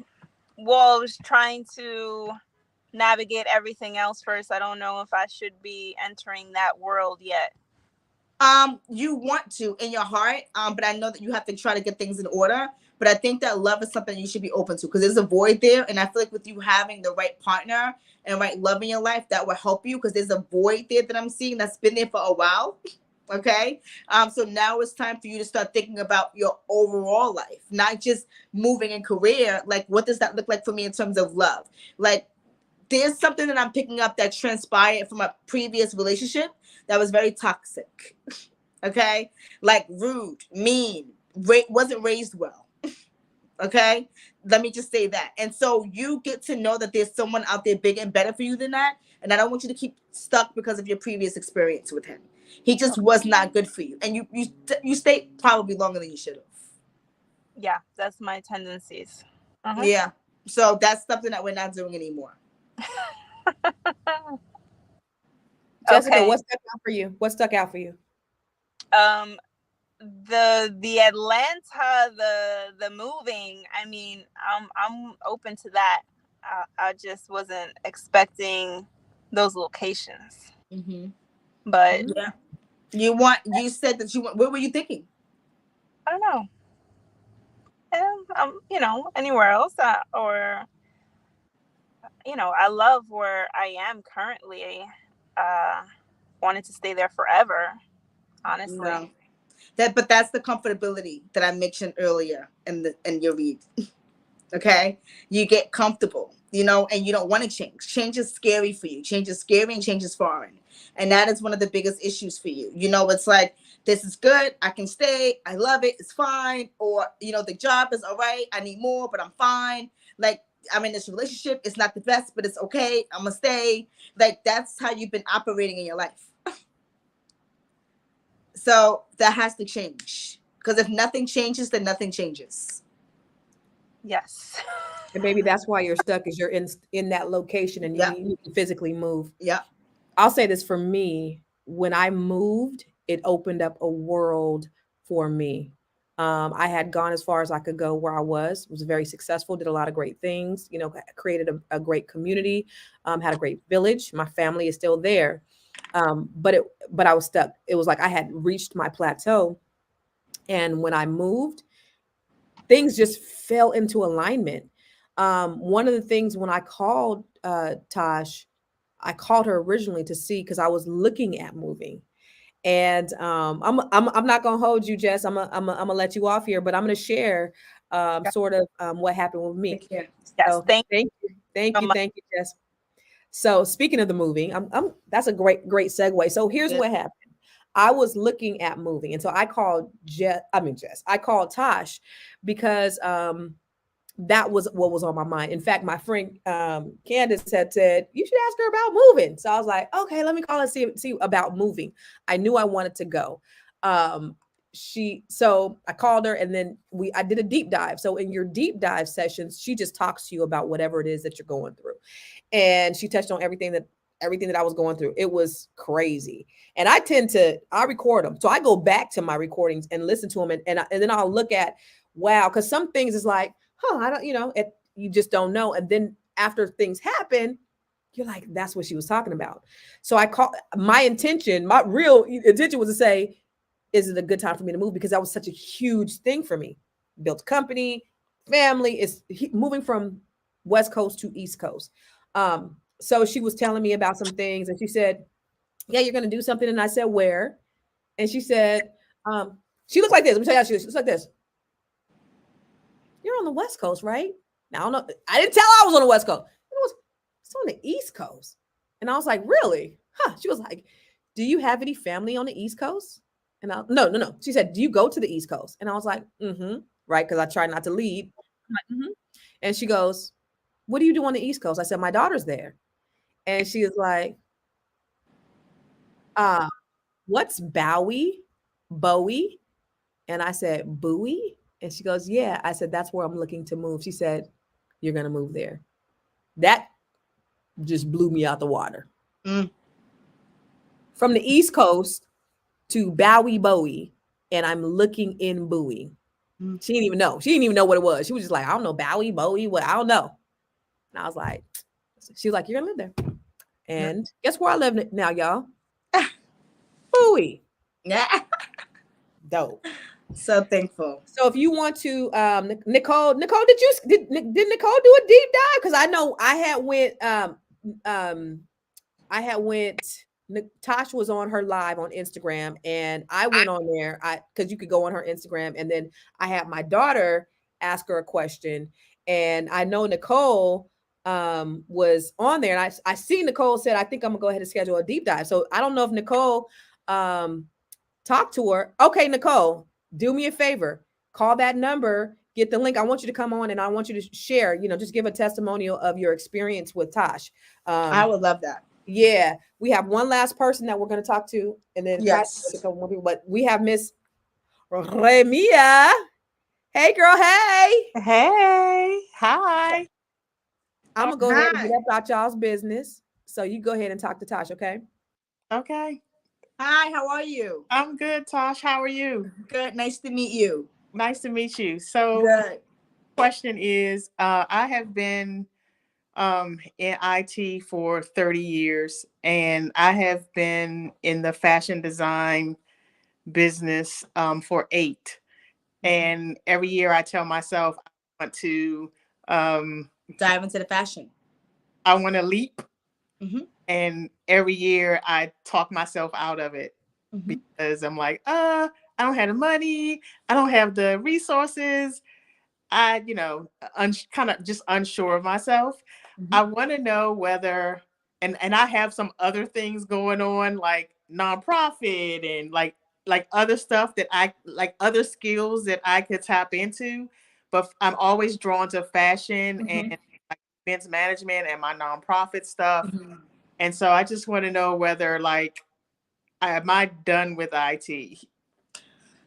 I was trying to navigate everything else first. I don't know if I should be entering that world yet. You want to in your heart, but I know that you have to try to get things in order. But I think that love is something you should be open to because there's a void there, and I feel like with you having the right partner and right love in your life, that will help you because there's a void there that I'm seeing that's been there for a while. Okay. So now it's time for you to start thinking about your overall life, not just moving in career. Like, what does that look like for me in terms of love? Like, there's something that I'm picking up that transpired from a previous relationship that was very toxic. Okay. Like rude, mean, wasn't raised well. Okay. Let me just say that. And so you get to know that there's someone out there bigger and better for you than that. And I don't want you to keep stuck because of your previous experience with him. He just was not good for you. And you stayed probably longer than you should have. Yeah, that's my tendencies. Uh-huh. Yeah. So that's something that we're not doing anymore. Jessica, Okay. what stuck out for you? What stuck out for you? The Atlanta, the moving. I mean, I'm open to that. I just wasn't expecting those locations. Mm-hmm. But Yeah. You said that you want, what were you thinking? I don't know. Anywhere else, or I love where I am currently. Uh, Wanted to stay there forever, honestly. No. But that's the comfortability that I mentioned earlier in your read. Okay, you get comfortable, and you don't want to change is scary for you. Change is scary and change is foreign, and that is one of the biggest issues for you. It's like, this is good, I can stay, I love it, it's fine. Or the job is all right, I need more, but I'm fine. Like, I'm in this relationship, it's not the best, but it's okay, I'm gonna stay. Like, that's how you've been operating in your life. So that has to change, because if nothing changes, then nothing changes. Yes. And maybe that's why you're stuck, is you're in that location and you Yeah. need to physically move. Yeah. I'll say this, for me, when I moved, it opened up a world for me. I had gone as far as I could go where I was very successful, did a lot of great things, created a great community, had a great village. My family is still there. But I was stuck. It was like I had reached my plateau. And when I moved, things just fell into alignment. One of the things, when I called Tosh, I called her originally to see, because I was looking at moving. And I'm not gonna hold you, Jess. I'm gonna let you off here, but I'm gonna share sort of what happened with me. Take care. Yes. So Thank thank you so you, much. thank you, Jess. So speaking of the moving, that's a great segue. So here's Good. what happened. I was looking at moving, and so I called Jess. I called Tosh, because that was what was on my mind. In fact, my friend Candace had said, you should ask her about moving. So I was like, okay, let me call and see about moving. I knew I wanted to go. So I called her, and then I did a deep dive. So in your deep dive sessions, she just talks to you about whatever it is that you're going through. And she touched on everything that I was going through. It was crazy. And I record them. So I go back to my recordings and listen to them, and then I'll look at, wow, because some things is like, I don't, you just don't know. And then after things happen, you're like, that's what she was talking about. So my real intention was to say, is it a good time for me to move? Because that was such a huge thing for me. Built a company, family, is moving from West Coast to East Coast. So she was telling me about some things, and she said, yeah, you're going to do something. And I said, where? And she said, she looks like this. Let me tell you how she looks like this. You're on the West Coast, right? Now, I don't know. I didn't tell her I was on the West Coast. It's on the East Coast. And I was like, really? Huh. She was like, do you have any family on the East Coast? And no. She said, do you go to the East Coast? And I was like, right. Because I try not to lead. I'm like, And she goes, what do you do on the East Coast? I said, my daughter's there. And she is like, what's Bowie? And I said, Bowie? And she goes, yeah. I said, that's where I'm looking to move. She said, you're going to move there. That just blew me out the water. From the East Coast to Bowie, and I'm looking in Bowie. She didn't even know. She didn't even know what it was. She was just like, I don't know, Bowie, what? I don't know. And I was like, she was like, you're going to live there. And guess where I live now, y'all? Bowie. Yeah. Dope. So thankful. So if you want to, Nicole, did Nicole do a deep dive? Because I know I had went. Tash was on her live on Instagram, and I went on there. Because you could go on her Instagram, and then I had my daughter ask her a question, and I know Nicole was on there, and I see Nicole said, I think I'm gonna go ahead and schedule a deep dive. So I don't know if Nicole talked to her. Okay, Nicole, do me a favor, call that number, get the link. I want you to come on, and I want you to share, just give a testimonial of your experience with Tash. I would love that. Yeah, we have one last person that we're going to talk to, and then yes, a couple more people. But we have Miss Remia. Hey, girl. Hey. Hey. Hi. I'm gonna go ahead and get up out y'all's business. So you go ahead and talk to Tash, okay? Okay. Hi, how are you? I'm good, Tash. How are you? Good. Nice to meet you. Nice to meet you. So, good. Question is, I have been in IT for 30 years, and I have been in the fashion design business for 8. And every year I tell myself I want to Dive into the fashion. I want to leap, Mhm. and every year I talk myself out of it Mhm. because I'm like, I don't have the money, I don't have the resources. I, kind of just unsure of myself. I Mhm. want to know whether, and I have some other things going on, like nonprofit and like other stuff that I like, other skills that I could tap into. But I'm always drawn to fashion and Mhm. like events management and my nonprofit stuff. Mhm. And so I just want to know whether like, am I done with IT?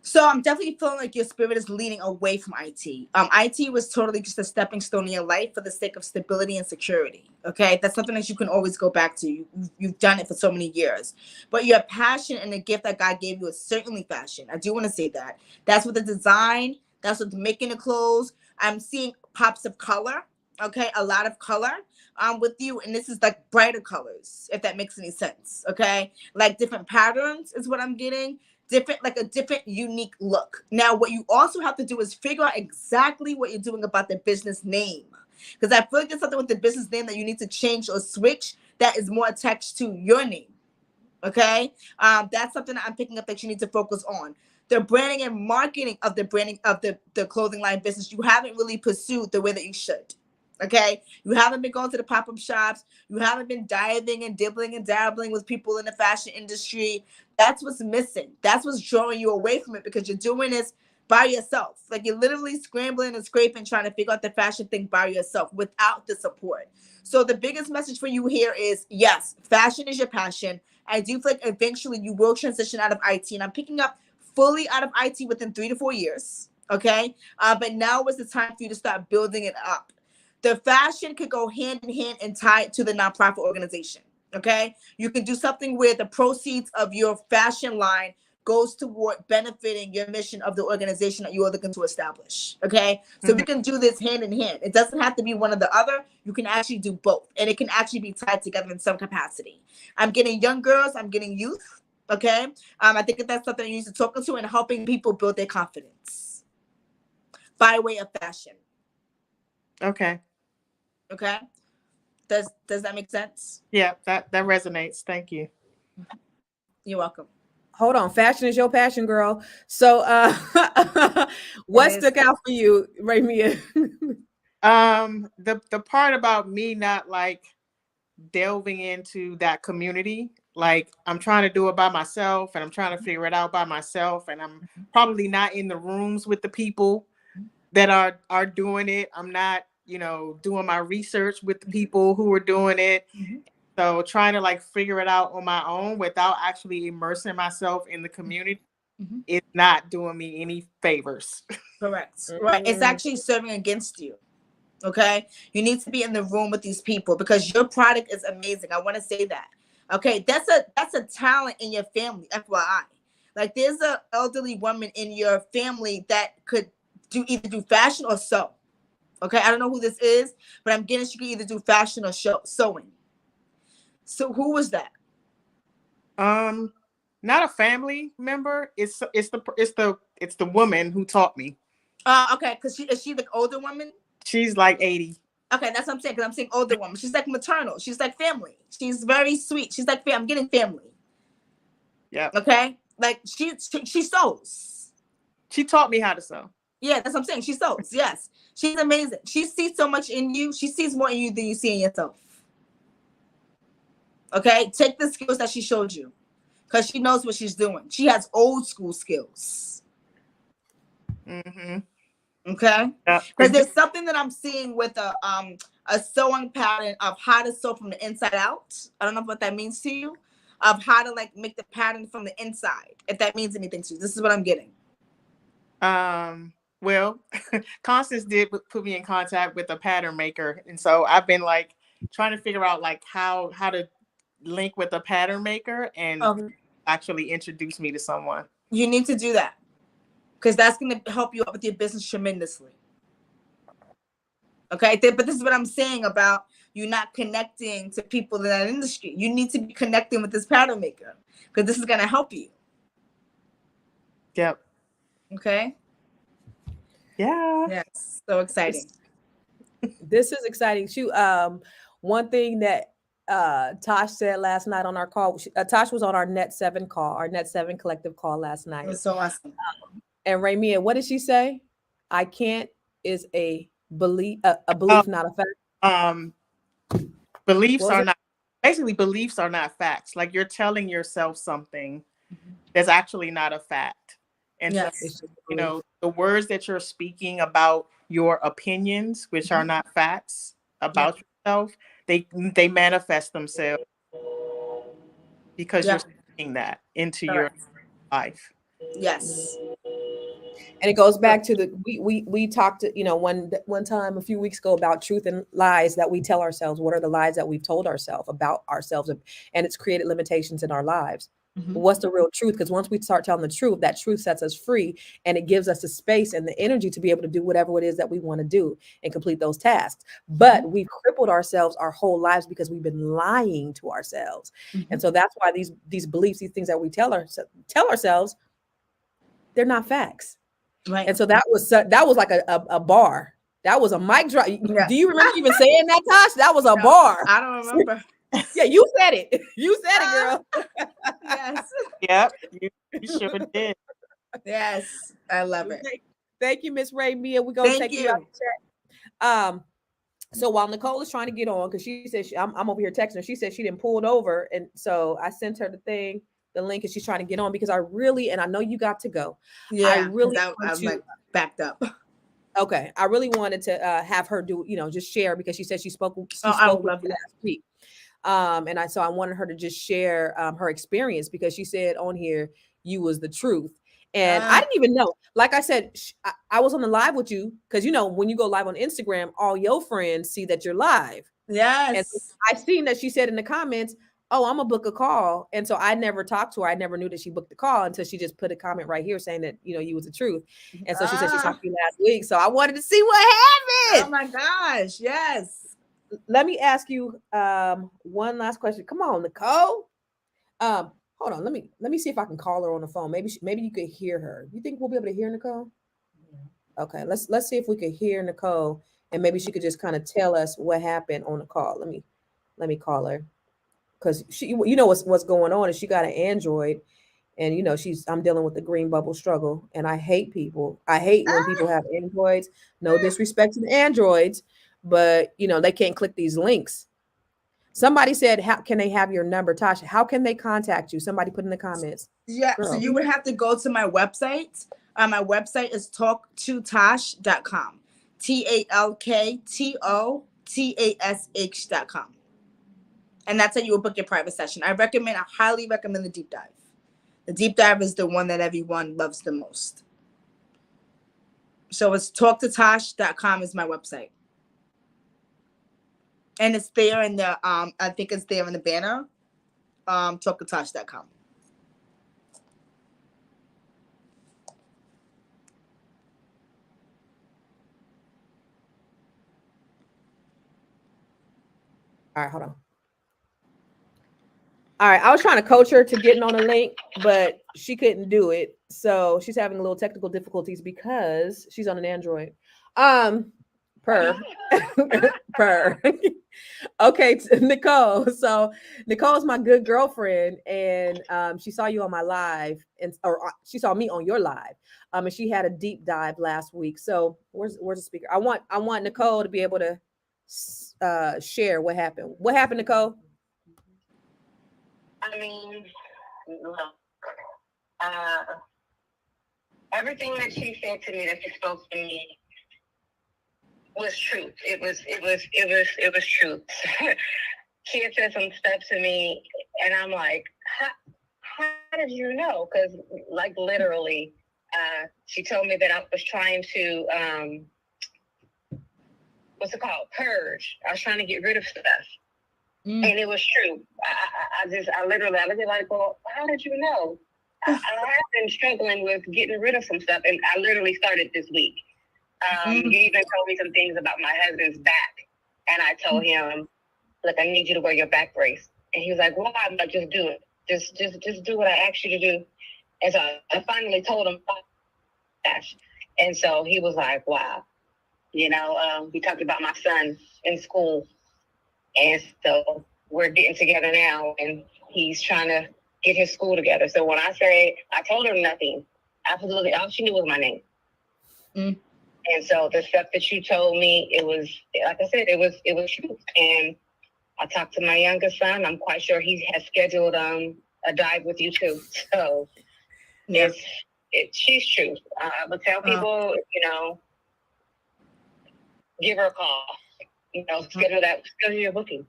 So I'm definitely feeling like your spirit is leaning away from IT. IT was totally just a stepping stone in your life for the sake of stability and security. Okay, that's something that you can always go back to. You've done it for so many years, but your passion and the gift that God gave you is certainly fashion. I do want to say that. That's what the design. That's what the making the clothes. I'm seeing pops of color. Okay, a lot of color with you, and this is like brighter colors, if that makes any sense. Okay, like different patterns is what I'm getting, different, like a different unique look. Now what you also have to do is figure out exactly what you're doing about the business name, because I feel like there's something with the business name that you need to change or switch that is more attached to your name. Okay, that's something that I'm picking up that you need to focus on. The branding and marketing of the branding of the clothing line business, you haven't really pursued the way that you should. Okay, you haven't been going to the pop-up shops, you haven't been diving and dibbling and dabbling with people in the fashion industry. That's what's missing. That's what's drawing you away from it, because you're doing this by yourself. Like, you're literally scrambling and scraping trying to figure out the fashion thing by yourself without the support. So the biggest message for you here is, yes, fashion is your passion. I do feel like eventually you will transition out of IT, and I'm picking up fully out of IT within 3 to 4 years. Okay, but now is the time for you to start building it up. The fashion could go hand in hand and tie it to the nonprofit organization. Okay, you can do something where the proceeds of your fashion line goes toward benefiting your mission of the organization that you are looking to establish. Okay, so we Mhm. can do this hand in hand. It doesn't have to be one or the other. You can actually do both, and it can actually be tied together in some capacity. I'm getting young girls, I'm getting youth. Okay, I think that that's something you need to talk to, and helping people build their confidence by way of fashion. Okay. Okay, does that make sense? Yeah, that resonates. Thank you. You're welcome. Hold on, fashion is your passion, girl. So, It what is. stuck out for you, Ramia? The part about me not like delving into that community, like I'm trying to do it by myself and I'm trying to figure it out by myself, and I'm probably not in the rooms with the people that are doing it. I'm not, doing my research with the people who are doing it. Mhm. So trying to like figure it out on my own without actually immersing myself in the community Mhm. is not doing me any favors. Correct. Right. It's actually serving against you. Okay. You need to be in the room with these people because your product is amazing. I want to say that. Okay. That's a talent in your family, FYI. Like, there's a elderly woman in your family that could either do fashion or sew. Okay. I don't know who this is, but I'm getting she could either do fashion or sewing. So who was that? Um, Not a family member. It's the woman who taught me. Okay, because is she the older woman? She's like 80. Okay, that's what I'm saying. Because I'm saying older woman. She's like maternal. She's like family. She's very sweet. She's like I'm getting family. Yep. Okay, like she sews. She taught me how to sew. Yeah, that's what I'm saying. She sews. Yes, she's amazing. She sees so much in you. She sees more in you than you see in yourself. Okay, take the skills that she showed you, because she knows what she's doing. She has old school skills. Mm-hmm. Okay, Yep. because there's something that I'm seeing with a sewing pattern of how to sew from the inside out. I don't know what that means to you, of how to like make the pattern from the inside, if that means anything to you. This is what I'm getting. Well, Constance did put me in contact with a pattern maker, and so I've been like trying to figure out like how to link with a pattern maker and actually introduce me to someone. You need to do that, because that's going to help you out with your business tremendously. Okay, but this is what I'm saying about you not connecting to people in that industry. You need to be connecting with this pattern maker because this is going to help you. Yep. Okay. Yeah. Yes. So exciting. This is exciting. One thing that Tosh said last night on our call. Tosh was on our Net 7 call, our Net 7 collective call last It night. was so awesome. And Raymia, what did she say? I can't is a belief, not a fact. Beliefs Was are it? not basically beliefs are not facts. Like you're telling yourself something that's actually not a fact. And so, Yes. It's just a you belief. know, the words that you're speaking about your opinions, which are not facts about yourself, they manifest themselves because Yeah. you're speaking that into your Correct. life. Yes. And it goes back to we talked, one time a few weeks ago about truth and lies that we tell ourselves. What are the lies that we've told ourselves about ourselves? And it's created limitations in our lives. Mhm. What's the real truth? Because once we start telling the truth, that truth sets us free, and it gives us the space and the energy to be able to do whatever it is that we want to do and complete those tasks. But we've crippled ourselves our whole lives because we've been lying to ourselves. And so that's why these beliefs, these things that we tell ourselves, they're not facts. Right. And so that was like a bar. That was a mic drop. Yeah. Do you remember even saying that, Tosh? That was a bar. I don't remember. Yeah, you said it. You said it, girl. Yes. Yep, you sure did. Yes. I love it. Thank you, Miss Ray Mia. We're gonna Thank take you out you. the chat. So while Nicole is trying to get on, because she said I'm over here texting her, she said she didn't pull it over, and so I sent her the link, and she's trying to get on because I know you got to go. I Yeah. really I'm want to. like backed up. Okay, I really wanted to have her do, just share, because she said she spoke I would with love you that. last week. And I wanted her to just share her experience, because she said on here you was the truth. And I didn't even know. Like I said, I was on the live with you because when you go live on Instagram, all your friends see that you're live. And Yes. I seen that she said in the comments, "Oh, I'm gonna book a call." And so I never talked to her. I never knew that she booked the call until she just put a comment right here saying that you was the truth. And so she said she talked to you last week. So I wanted to see what Oh happened. my gosh. Yes. Let me ask you one last question. Come on, Nicole. Hold on. Let me see if I can call her on the phone. Maybe you could hear her. You think we'll be able to hear Nicole? Okay, let's see if we could hear Nicole, and maybe she could just kind of tell us what happened on the call. Let me call her, because she, what's going on is she got an Android, and I'm dealing with the green bubble struggle, and I hate people. I hate when people have Androids. No disrespect to the Androids, but they can't click these links. Somebody said, "How can they have your number, Tasha? How can they contact you?" Somebody put in the comments. Yeah. Girl. So you would have to go to my website. My website is talktotash.com. TalkTotash.com. And that's how you will book your private session. I highly recommend the deep dive. The deep dive is the one that everyone loves the most. So it's talktotash.com is my website. And it's there in the I think it's there in the banner. Talktotash.com. All right, hold on. All right, I was trying to coach her to getting on a link, but she couldn't do it. So she's having a little technical difficulties because she's on an Android. Per. Okay, Nicole. So Nicole's my good girlfriend, and she saw you on my live, or she saw me on your live. And she had a deep dive last week. So where's the speaker? I want Nicole to be able to share what happened. What happened, Nicole? I mean, look, everything that she said to me, that she spoke to me, was truth. It was truth. She had said some stuff to me, and I'm like, how did you know? Because, like, literally, she told me that I was trying to, what's it called? Purge. I was trying to get rid of stuff. And it was true. I literally, I was like, well, how did you know? I have been struggling with getting rid of some stuff, and I literally started this week. You even told me some things about my husband's back. And I told him, look, I need you to wear your back brace. And he was like, why? I'm like, just do it. Just do what I asked you to do. And so I finally told him, Tash. And so he was like, wow. You know, we talked about my son in school. And so we're getting together now, and he's trying to get his school together. So when I say, I told her nothing, absolutely, all she knew was my name. And so the stuff that you told me, it was, like I said, it was truth. And I talked to my youngest son. I'm quite sure he has scheduled a dive with you too. So she's truth. I would tell people, you know, give her a call. You know, schedule your booking.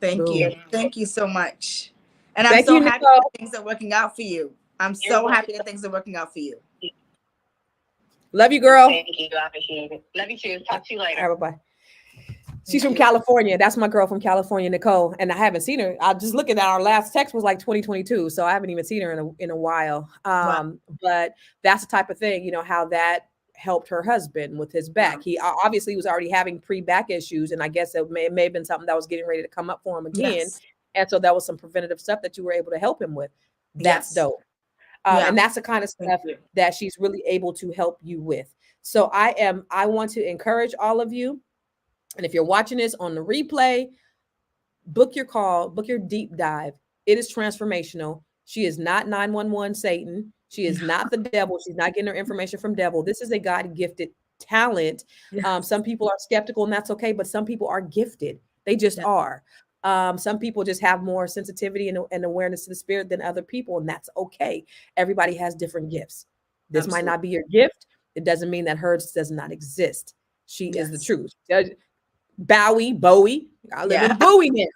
Thank Boom. you. Thank you so much. And Thank I'm so you, happy Nicole. that things are working out for you. I'm so happy that things are working out for you. Love you, girl. Thank you. I appreciate it. Love you too. Talk to you later. All right, bye-bye. She's from California. That's my girl from California, Nicole. And I haven't seen her. I just looking at our last text was like 2022. So I haven't even seen her in a while. But that's the type of thing, you know, how that helped her husband with his back. He obviously was already having pre-back issues. And I guess it may have been something that was getting ready to come up for him again. Yes. And so that was some preventative stuff that you were able to help him with. That's dope. And that's the kind of stuff that she's really able to help you with. So I want to encourage all of you. And if you're watching this on the replay, book your call, book your deep dive. It is transformational. She is not 911 Satan. She is not the devil. She's not getting her information from devil. This is a God-gifted talent. Yes. Some people are skeptical, and that's okay, but some people are gifted. They just are. Some people just have more sensitivity and awareness to the spirit than other people, and that's okay. Everybody has different gifts. This might not be your gift. It doesn't mean that hers does not exist. She is the truth. Bowie. I live in Bowie now.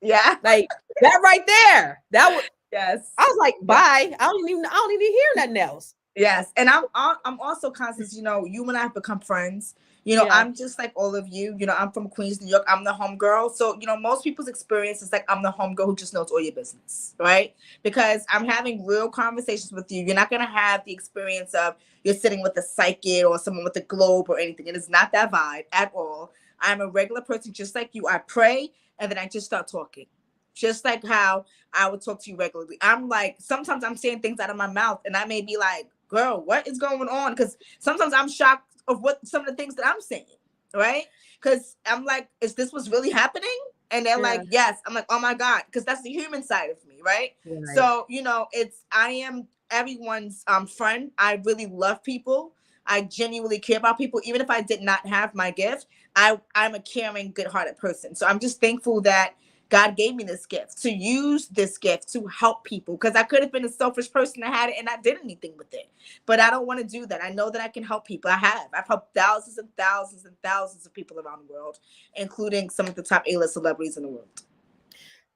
Yeah. Like that right there. That was I was like, bye. I don't even hear nothing else. Yes. And I'm also conscious, you know, you and I have become friends. You know, I'm just like all of you. You know, I'm from Queens, New York. I'm the homegirl. So, you know, most people's experience is like I'm the homegirl who just knows all your business, right? Because I'm having real conversations with you. You're not going to have the experience of you're sitting with a psychic or someone with a globe or anything. It is not that vibe at all. I'm a regular person just like you. I pray and then I just start talking. Just like how I would talk to you regularly. I'm like, sometimes I'm saying things out of my mouth and I may be like, girl, what is going on? Because sometimes I'm shocked of what some of the things that I'm saying, right? Because I'm like, is this what's really happening? And they're like, yes. I'm like, oh my God, because that's the human side of me, right? So, you know, I am everyone's friend. I really love people. I genuinely care about people. Even if I did not have my gift, I'm a caring, good-hearted person. So I'm just thankful that God gave me this gift, to use this gift to help people, because I could have been a selfish person that had it and not did anything with it. But I don't want to do that. I know that I can help people. I've helped thousands and thousands and thousands of people around the world, including some of the top A-list celebrities in the world.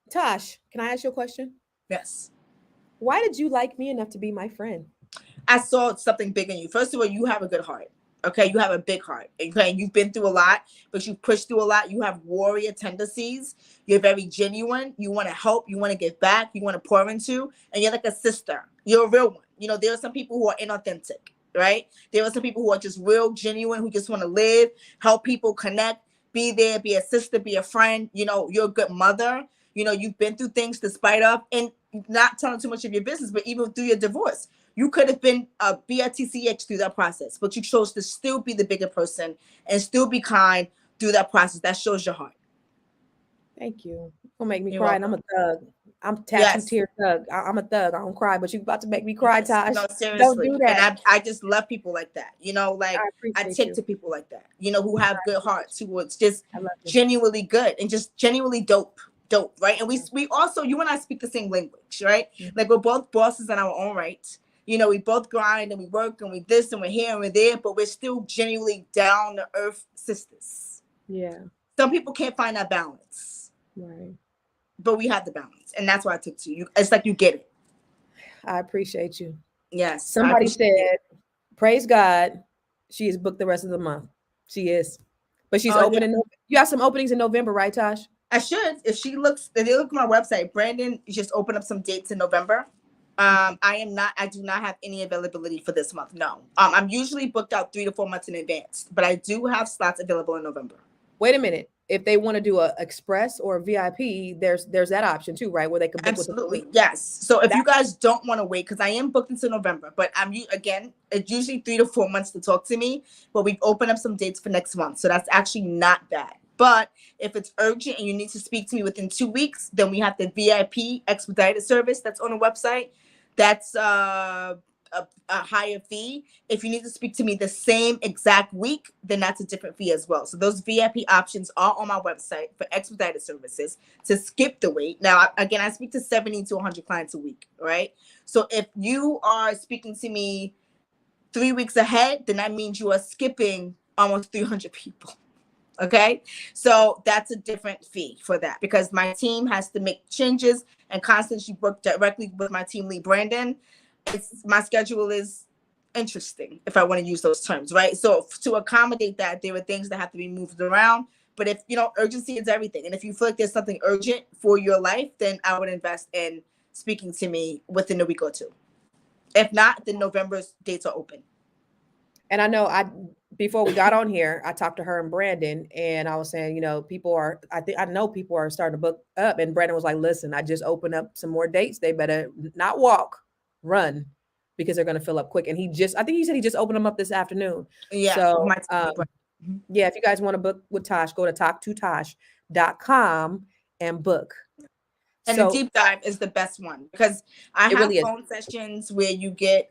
Tash, can I ask you a question? Yes. Why did you like me enough to be my friend? I saw something big in you. First of all, you have a good heart. Okay, you have a big heart. Okay, you've been through a lot, but you've pushed through a lot. You have warrior tendencies. You're very genuine. You want to help. You want to give back. You want to pour into, and you're like a sister. You're a real one. You know, there are some people who are inauthentic, right? There are some people who are just real genuine, who just want to live, help people, connect, be there, be a sister, be a friend. You know, you're a good mother. You know, you've been through things despite of, and not telling too much of your business, but even through your divorce. You could have been a BRTCH through that process, but you chose to still be the bigger person and still be kind through that process. That shows your heart. Thank you. Don't make me You're cry. welcome. And I'm a thug. I'm tattoo tear thug. I'm a thug. I don't cry, but you're about to make me cry, Tash. No, seriously. Don't do that. And I just love people like that. You know, like I take you. to people like that, you know, who have good hearts, who was just genuinely good and just genuinely dope, right? And we also, you and I speak the same language, right? Like we're both bosses in our own right. You know, we both grind and we work and we this and we're here and we're there, but we're still genuinely down to earth sisters. Yeah. Some people can't find that balance. Right. But we have the balance. And that's why I took to you. It's like you get it. I appreciate you. Yes. Somebody said, praise God, she is booked the rest of the month. She is. But she's open in you have some openings in November, right, Tash? I should. If they look at my website, Brandon just opened up some dates in November. I do not have any availability for this month. No. I'm usually booked out 3 to 4 months in advance, but I do have slots available in November. Wait a minute. If they want to do a express or a VIP, there's that option too, right? Where they can book Absolutely, yes. So if you guys don't want to wait, because I am booked until November, but again, it's usually 3 to 4 months to talk to me. But we've opened up some dates for next month, so that's actually not bad. But if it's urgent and you need to speak to me within 2 weeks, then we have the VIP expedited service that's on the website. That's a higher fee. If you need to speak to me the same exact week, then that's a different fee as well. So those VIP options are on my website for expedited services to skip the wait. Now, again, I speak to 70 to 100 clients a week, right? So if you are speaking to me 3 weeks ahead, then that means you are skipping almost 300 people. Okay, so that's a different fee for that because my team has to make changes and constantly work directly with my team lead, Brandon. My schedule is interesting, if I want to use those terms, right? So to accommodate that, there are things that have to be moved around. But if urgency is everything, and if you feel like there's something urgent for your life, then I would invest in speaking to me within a week or two. If not, then November's dates are open. And I know before we got on here, I talked to her and Brandon, and I was saying, I know people are starting to book up. And Brandon was like, listen, I just opened up some more dates. They better not walk, run, because they're going to fill up quick. And I think he said he just opened them up this afternoon. Yeah. So, yeah, if you guys want to book with Tash, go to talktotash.com and book. And the deep dive is the best one because I have phone sessions where you get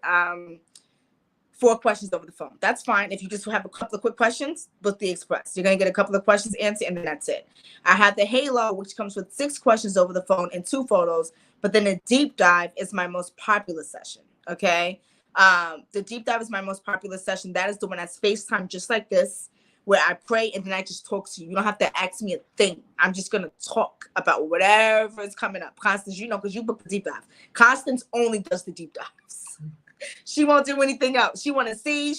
4 questions over the phone. That's fine. If you just have a couple of quick questions, book the express. You're going to get a couple of questions answered, and then that's it. I have the Halo, which comes with 6 questions over the phone and 2 photos. But then the deep dive is my most popular session. Okay. The deep dive is my most popular session. That is the one that's FaceTime just like this, where I pray and then I just talk to you. You don't have to ask me a thing. I'm just going to talk about whatever is coming up. Constance, because you booked the deep dive. Constance only does the deep dives. She won't do anything else. She want to see.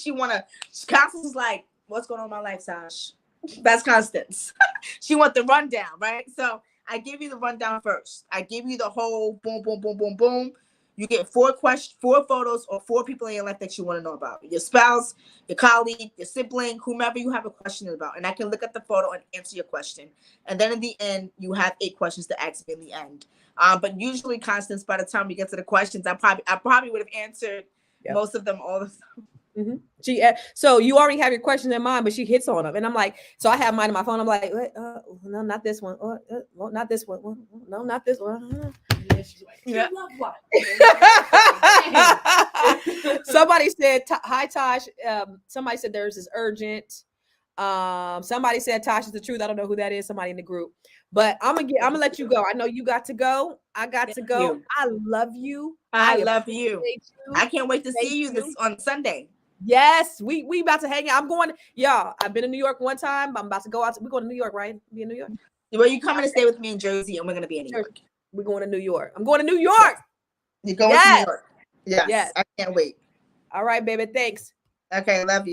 Constance is like, what's going on in my life, Tash? That's Constance. She want the rundown, right? So I give you the rundown first. I give you the whole boom, boom, boom, boom, boom. You get 4 photos or 4 people in your life that you want to know about. Your spouse, your colleague, your sibling, whomever you have a question about. And I can look at the photo and answer your question. And then in the end, you have 8 questions to ask me in the end. But usually, Constance, by the time we get to the questions, I probably would have answered most of them all the time. Mm-hmm. So you already have your questions in mind, but she hits on them, and I'm like, so I have mine on my phone. I'm like, no, not this one. Not this one. No, not this one. Yeah. Somebody said, "Hi, Tosh." Somebody said theirs is urgent. Somebody said Tosh is the truth. I don't know who that is. Somebody in the group, but I'm gonna let you go. I know you got to go. I got to go. I love you. I love you. I can't wait to see you on Sunday. Yes, we about to hang out. I'm going, y'all. I've been in New York one time. I'm about to go out. We're going to New York, right? Be in New York. Well, you coming to stay with me in Jersey, and we're gonna be in New York. We're going to New York. I'm going to New York. You're going to New York. Yes. I can't wait. All right, baby. Thanks. Okay, love you.